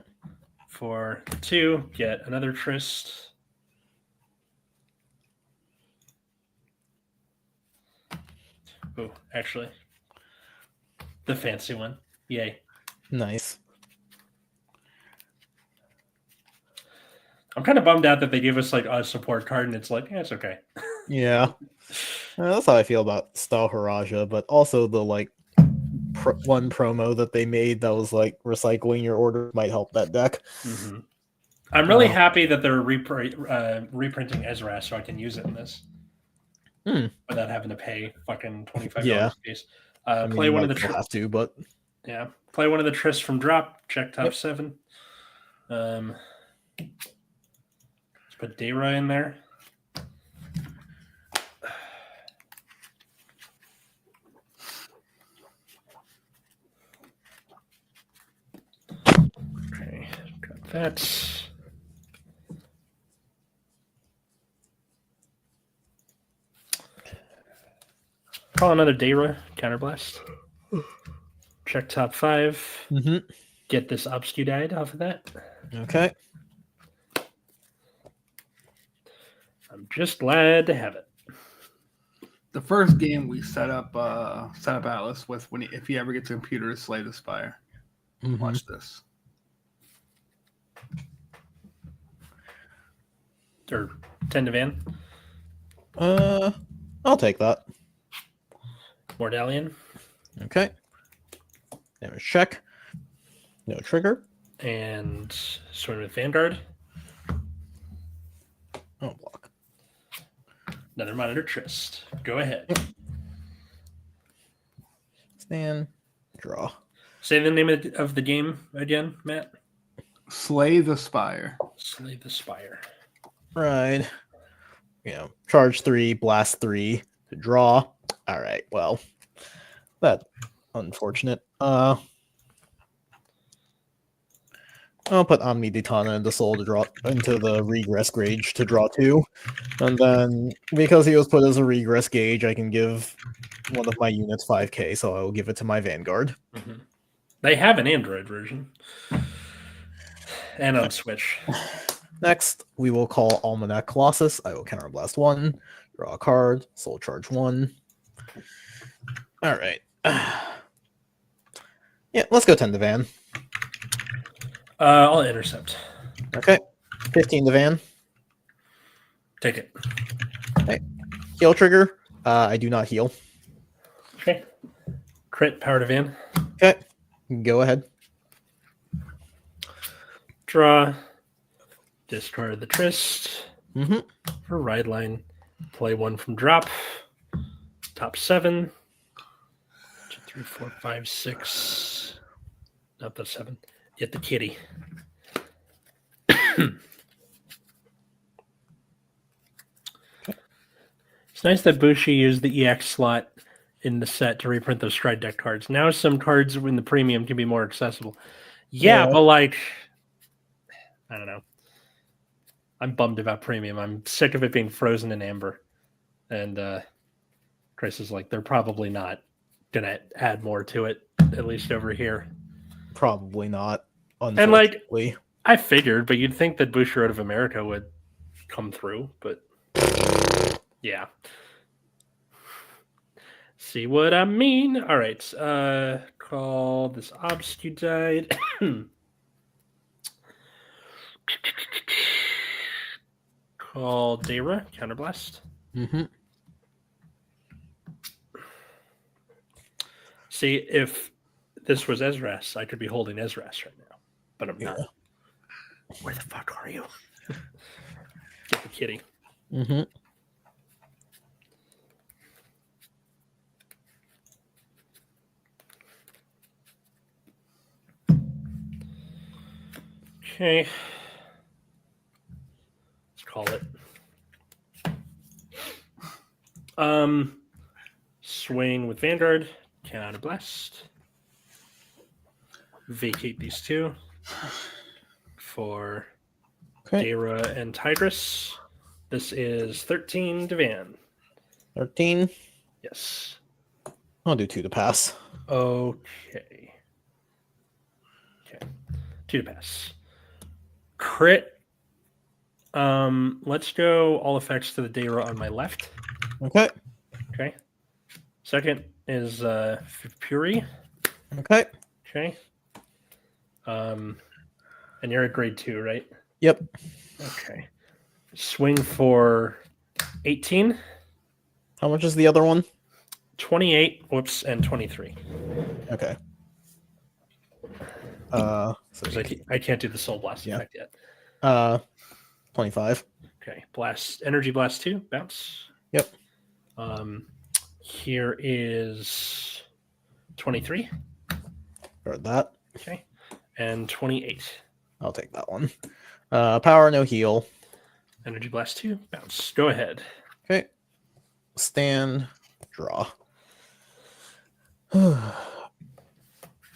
For 2, get another Trist. Oh, actually. The fancy one. Yay. Nice. I'm kind of bummed out that they gave us like a support card and it's like, yeah, it's okay. Yeah. That's how I feel about Stalharaja, but also the like one promo that they made that was like recycling your order might help that deck. Mm-hmm. I'm really happy that they're reprinting Ezra so I can use it in this without having to pay fucking $25 a piece. Play one of the have to, but yeah, play one of the Trists from drop. Check top 7. Let's put Dayra in there. Okay, got that. Call another Dayra, Counterblast. Check top 5. Get this Obscudite off of that. Okay. I'm just glad to have it. The first game we set up Atlas with if he ever gets a computer to Slay the Spire. Watch this. Or 10 to Van. I'll take that. Mordalian. Okay. Damage check. No trigger. And Sword with Vanguard. Oh, block. Another Monitor Trist. Go ahead. Stand. Draw. Say the name of the game again, Matt. Slay the Spire. Slay the Spire. Right. Charge 3, blast 3 to draw. All right. Well, that's unfortunate. I'll put Omni Detana into Soul to draw into the Regress Gauge to draw 2. And then because he was put as a Regress Gauge, I can give one of my units 5k, so I will give it to my Vanguard. They have an Android version. And on Switch. Next, we will call Almanac Colossus. I will counterblast 1, draw a card, soul charge 1. All right. Yeah, let's go 10 to Van. I'll intercept. Okay. 15 to Van. Take it. Okay. Heal trigger. I do not heal. Okay. Crit, power to Van. Okay. Go ahead. Draw. Discard the Trist. Mm-hmm. For Ride Line. Play 1 from drop. Top 7. 2, 3, 4, 5, 6. Not the 7. Get the kitty. It's nice that Bushi used the EX slot in the set to reprint those Stride deck cards. Now some cards in the premium can be more accessible. Yeah, but like, I don't know. I'm bummed about premium. I'm sick of it being frozen in amber. And Chris is like, they're probably not going to add more to it, at least over here. Probably not. And like, I figured, but you'd think that Bushiroad of America would come through, but yeah. See what I mean? All right. Call this Obscudite. Call Dayra, Counterblast. Mm-hmm. See, if this was Ezras, I could be holding Ezras right now, but I'm not. Where the fuck are you? Get the kitty. Mm-hmm. Okay. Let's call it. Swing with Vanguard. Counter blast. Vacate these two for Okay. Dara and Tidris. This is 13 to Van. 13. Yes. I'll do 2 to pass. Okay. 2 to pass. Crit. Let's go all effects to the Dara on my left. Okay. Okay. Second is Fury. Okay. Okay. And you're at grade 2, right? Yep. Okay. Swing for 18, How much is the other one? 28, whoops, and 23. Okay. Because I can't do the Soul Blast Yeah. effect yet. 25. Okay. Blast, Energy Blast 2, bounce. Yep. Here is 23. Heard that. Okay. And 28. I'll take that one. Power, no heal. Energy Blast 2, bounce. Go ahead. Okay. Stand, draw. Okay,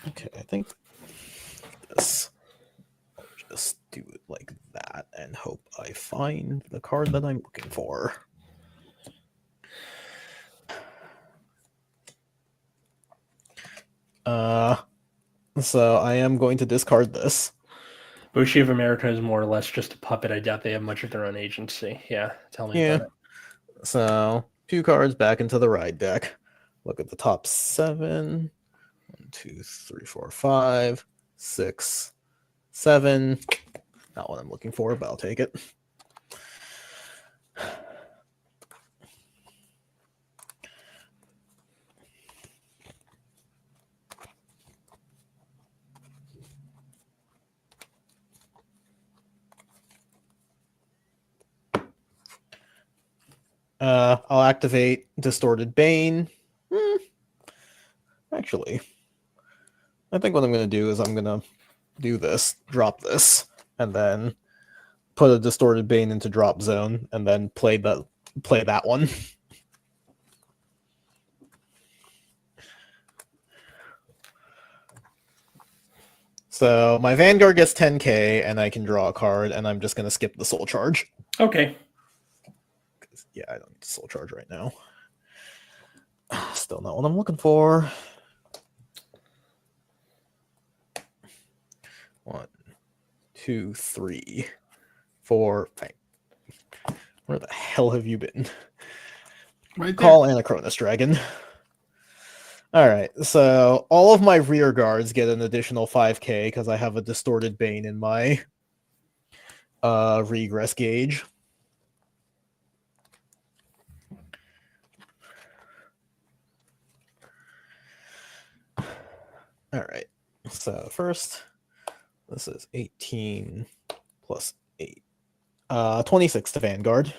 I think this. I'll just do it like that and hope I find the card that I'm looking for. So I am going to discard this. Bushi of America is more or less just a puppet. I doubt they have much of their own agency. Yeah, tell me Yeah. about it. So 2 cards back into the ride deck. Look at the top 7. 1, 2, 3, 4, 5, 6, 7. Not what I'm looking for, but I'll take it. I'll activate Distorted Bane. Actually, I think what I'm going to do is I'm going to do this, drop this, and then put a Distorted Bane into drop zone, and then play that one. So my Vanguard gets 10k, and I can draw a card, and I'm just going to skip the Soul Charge. Okay. Yeah, I don't need to Soul Charge right now. Still not what I'm looking for. 1, 2, 3, 4, 5. Where the hell have you been? Right there. Call Anachronous Dragon. Alright, so all of my rear guards get an additional 5k because I have a Distorted Bane in my regress gauge. Alright, so first, this is 18 plus 8. 26 to Vanguard.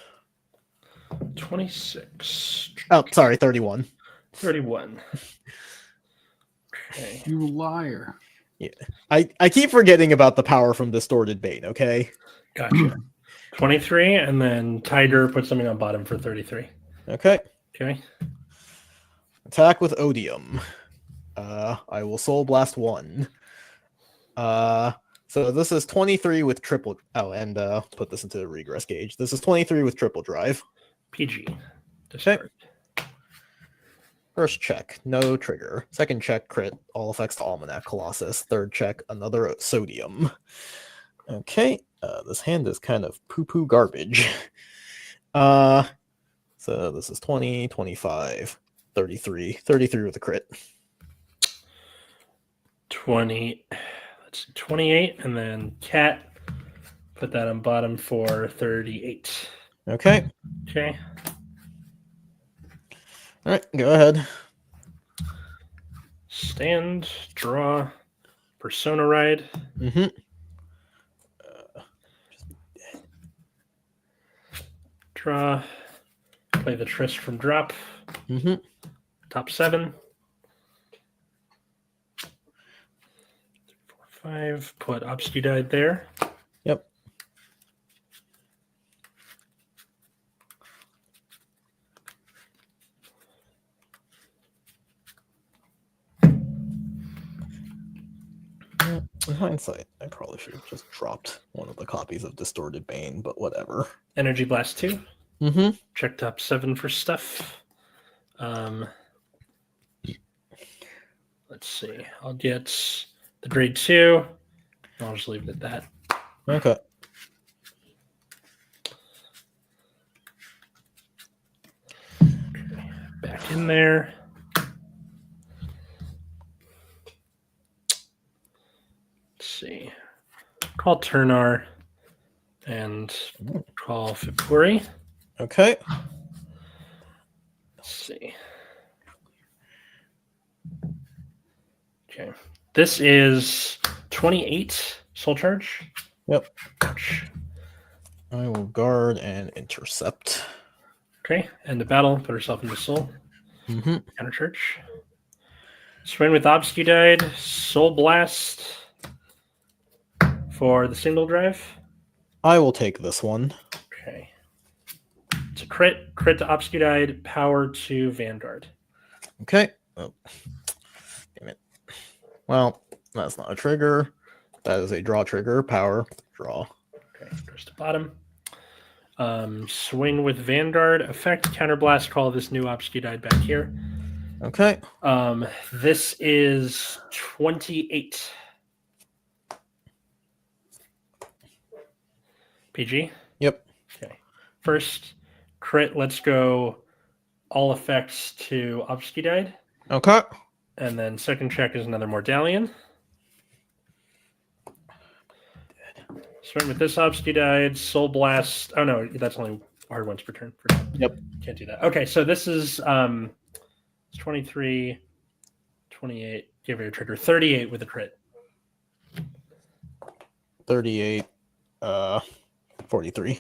26. Oh, sorry, 31. 31. Okay. You liar. I keep forgetting about the power from Distorted Bane, okay? Gotcha. 23, and then Tiger put something on bottom for 33. Okay. Okay. Attack with Odium. I will Soul Blast 1. So this is 23 with triple... Oh, and put this into the regress gauge. This is 23 with triple drive. PG. Discard. First check, no trigger. Second check, crit. All effects to Almanac Colossus. Third check, another Sodium. Okay, this hand is kind of poo-poo garbage. So this is 20, 25, 33. 33 with a crit. 20. Let's see, 28, and then Cat. Put that on bottom for 38. Okay. Okay. All right, go ahead. Stand, draw, Persona Ride. Mm-hmm. Draw. Play the Trist from drop. Mm-hmm. Top 7. 4, 5. Put Obscudite there. Yep. In hindsight, I probably should have just dropped one of the copies of Distorted Bane, but whatever. Energy Blast 2. Mm-hmm. Check top 7 for stuff. Let's see. I'll get the grade 2. I'll just leave it at that. Okay. Back in there. Let's see. Call Turnar and call Fipuri. Okay. Let's see. Okay. This is 28 soul charge. Yep. I will guard and intercept. Okay. End the battle. Put herself into soul. Mm-hmm. Counter church. Swing with Obscudite. Soul Blast for the single drive. I will take this one. Okay. It's a crit. Crit to Obscudite. Power to Vanguard. Okay. Oh. Damn it. Well, that's not a trigger. That is a draw trigger. Power. Draw. Okay. Goes to bottom. Swing with Vanguard. Effect. Counterblast. Call this new Obscudite back here. Okay. This is 28. PG? Yep. Okay. First, crit. Let's go all effects to Obscudite. Okay. And then second check is another Mordalion. Swing with this Obscudite. Soul Blast. Oh, no. That's only hard ones per turn. Yep. Can't do that. Okay, so this is 23, 28. Give it a trigger. 38 with a crit. 38. 43.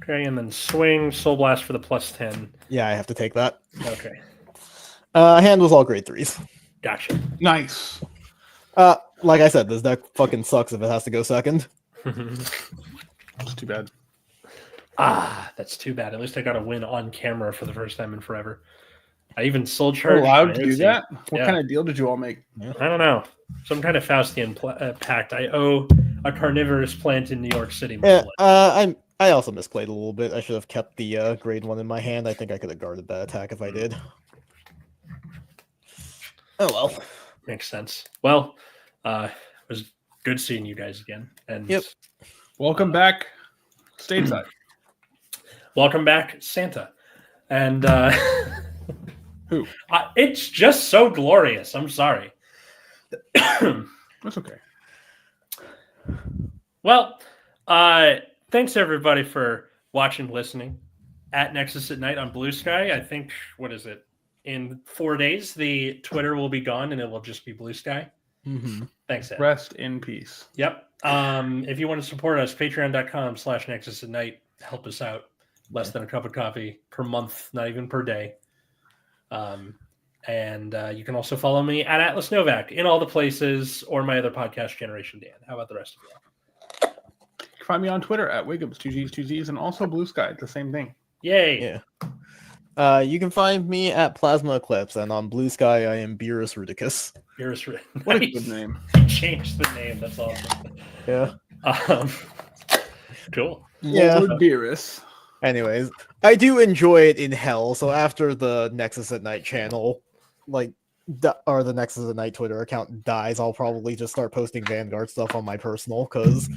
Okay, and then swing. Soul Blast for the plus 10. Yeah, I have to take that. Okay. Hand was all grade 3s. Gotcha. Nice. Like I said, this deck fucking sucks if it has to go second. That's too bad. That's too bad. At least I got a win on camera for the first time in forever. I even soul You're charged. allowed my to do OC. that? What Yeah. kind of deal did you all make? I don't know. Some kind of Faustian pact. I owe a carnivorous plant in New York City. Yeah, I also misplayed a little bit. I should have kept the grade 1 in my hand. I think I could have guarded that attack if I did. Oh well. Makes sense. Well, it was good seeing you guys again. And Yep. Welcome back, stateside. welcome back, Santa. And Who? it's just so glorious. I'm sorry. That's okay. Well, thanks everybody for watching, listening at Nexus at Night on Blue Sky. I think, what is it? In 4 days, the Twitter will be gone and it will just be Blue Sky. Mm-hmm. Thanks, Ed. Rest in peace. Yep. If you want to support us, patreon.com/Nexus at Night. Help us out. Less than a cup of coffee per month, not even per day. And you can also follow me at Atlas Novak in all the places, or my other podcast, Generation Dan. How about the rest of you? You can find me on Twitter at Wiggums, 2Gs, 2Zs, and also Blue Sky, the same thing. Yay. Yeah. You can find me at Plasma Eclipse, and on Blue Sky, I am Beerus Rudicus. What a Nice. good name. He changed the name. That's awesome. Yeah. Cool. Yeah. Lord Beerus. Anyways, I do enjoy it in hell. So after the Nexus at Night channel, or the Nexus at Night Twitter account dies, I'll probably just start posting Vanguard stuff on my personal, because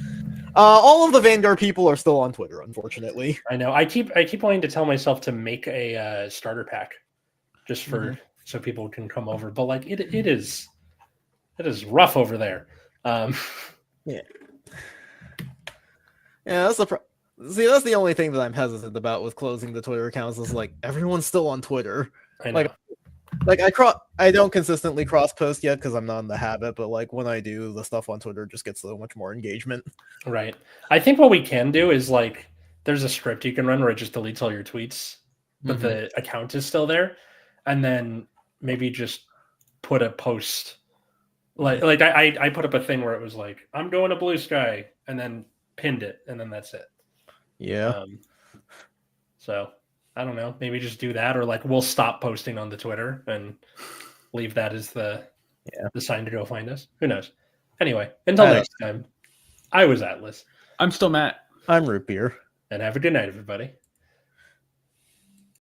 all of the Vanguard people are still on Twitter, unfortunately. I know. I keep wanting to tell myself to make a starter pack, just for so people can come over. But like it is rough over there. Yeah, that's the see. That's the only thing that I'm hesitant about with closing the Twitter accounts is like everyone's still on Twitter. I know. I don't consistently cross post yet because I'm not in the habit, but like when I do, the stuff on Twitter just gets so much more engagement. Right. I think what we can do is like there's a script you can run where it just deletes all your tweets, but the account is still there, and then maybe just put a post. Like I put up a thing where it was like, I'm going to Blue Sky, and then pinned it, and then that's it. Yeah. So I don't know. Maybe just do that, or like we'll stop posting on the Twitter and leave that as the sign to go find us. Who knows? Anyway, until next time, I was Atlas. I'm still Matt. I'm Root Beer. And have a good night, everybody.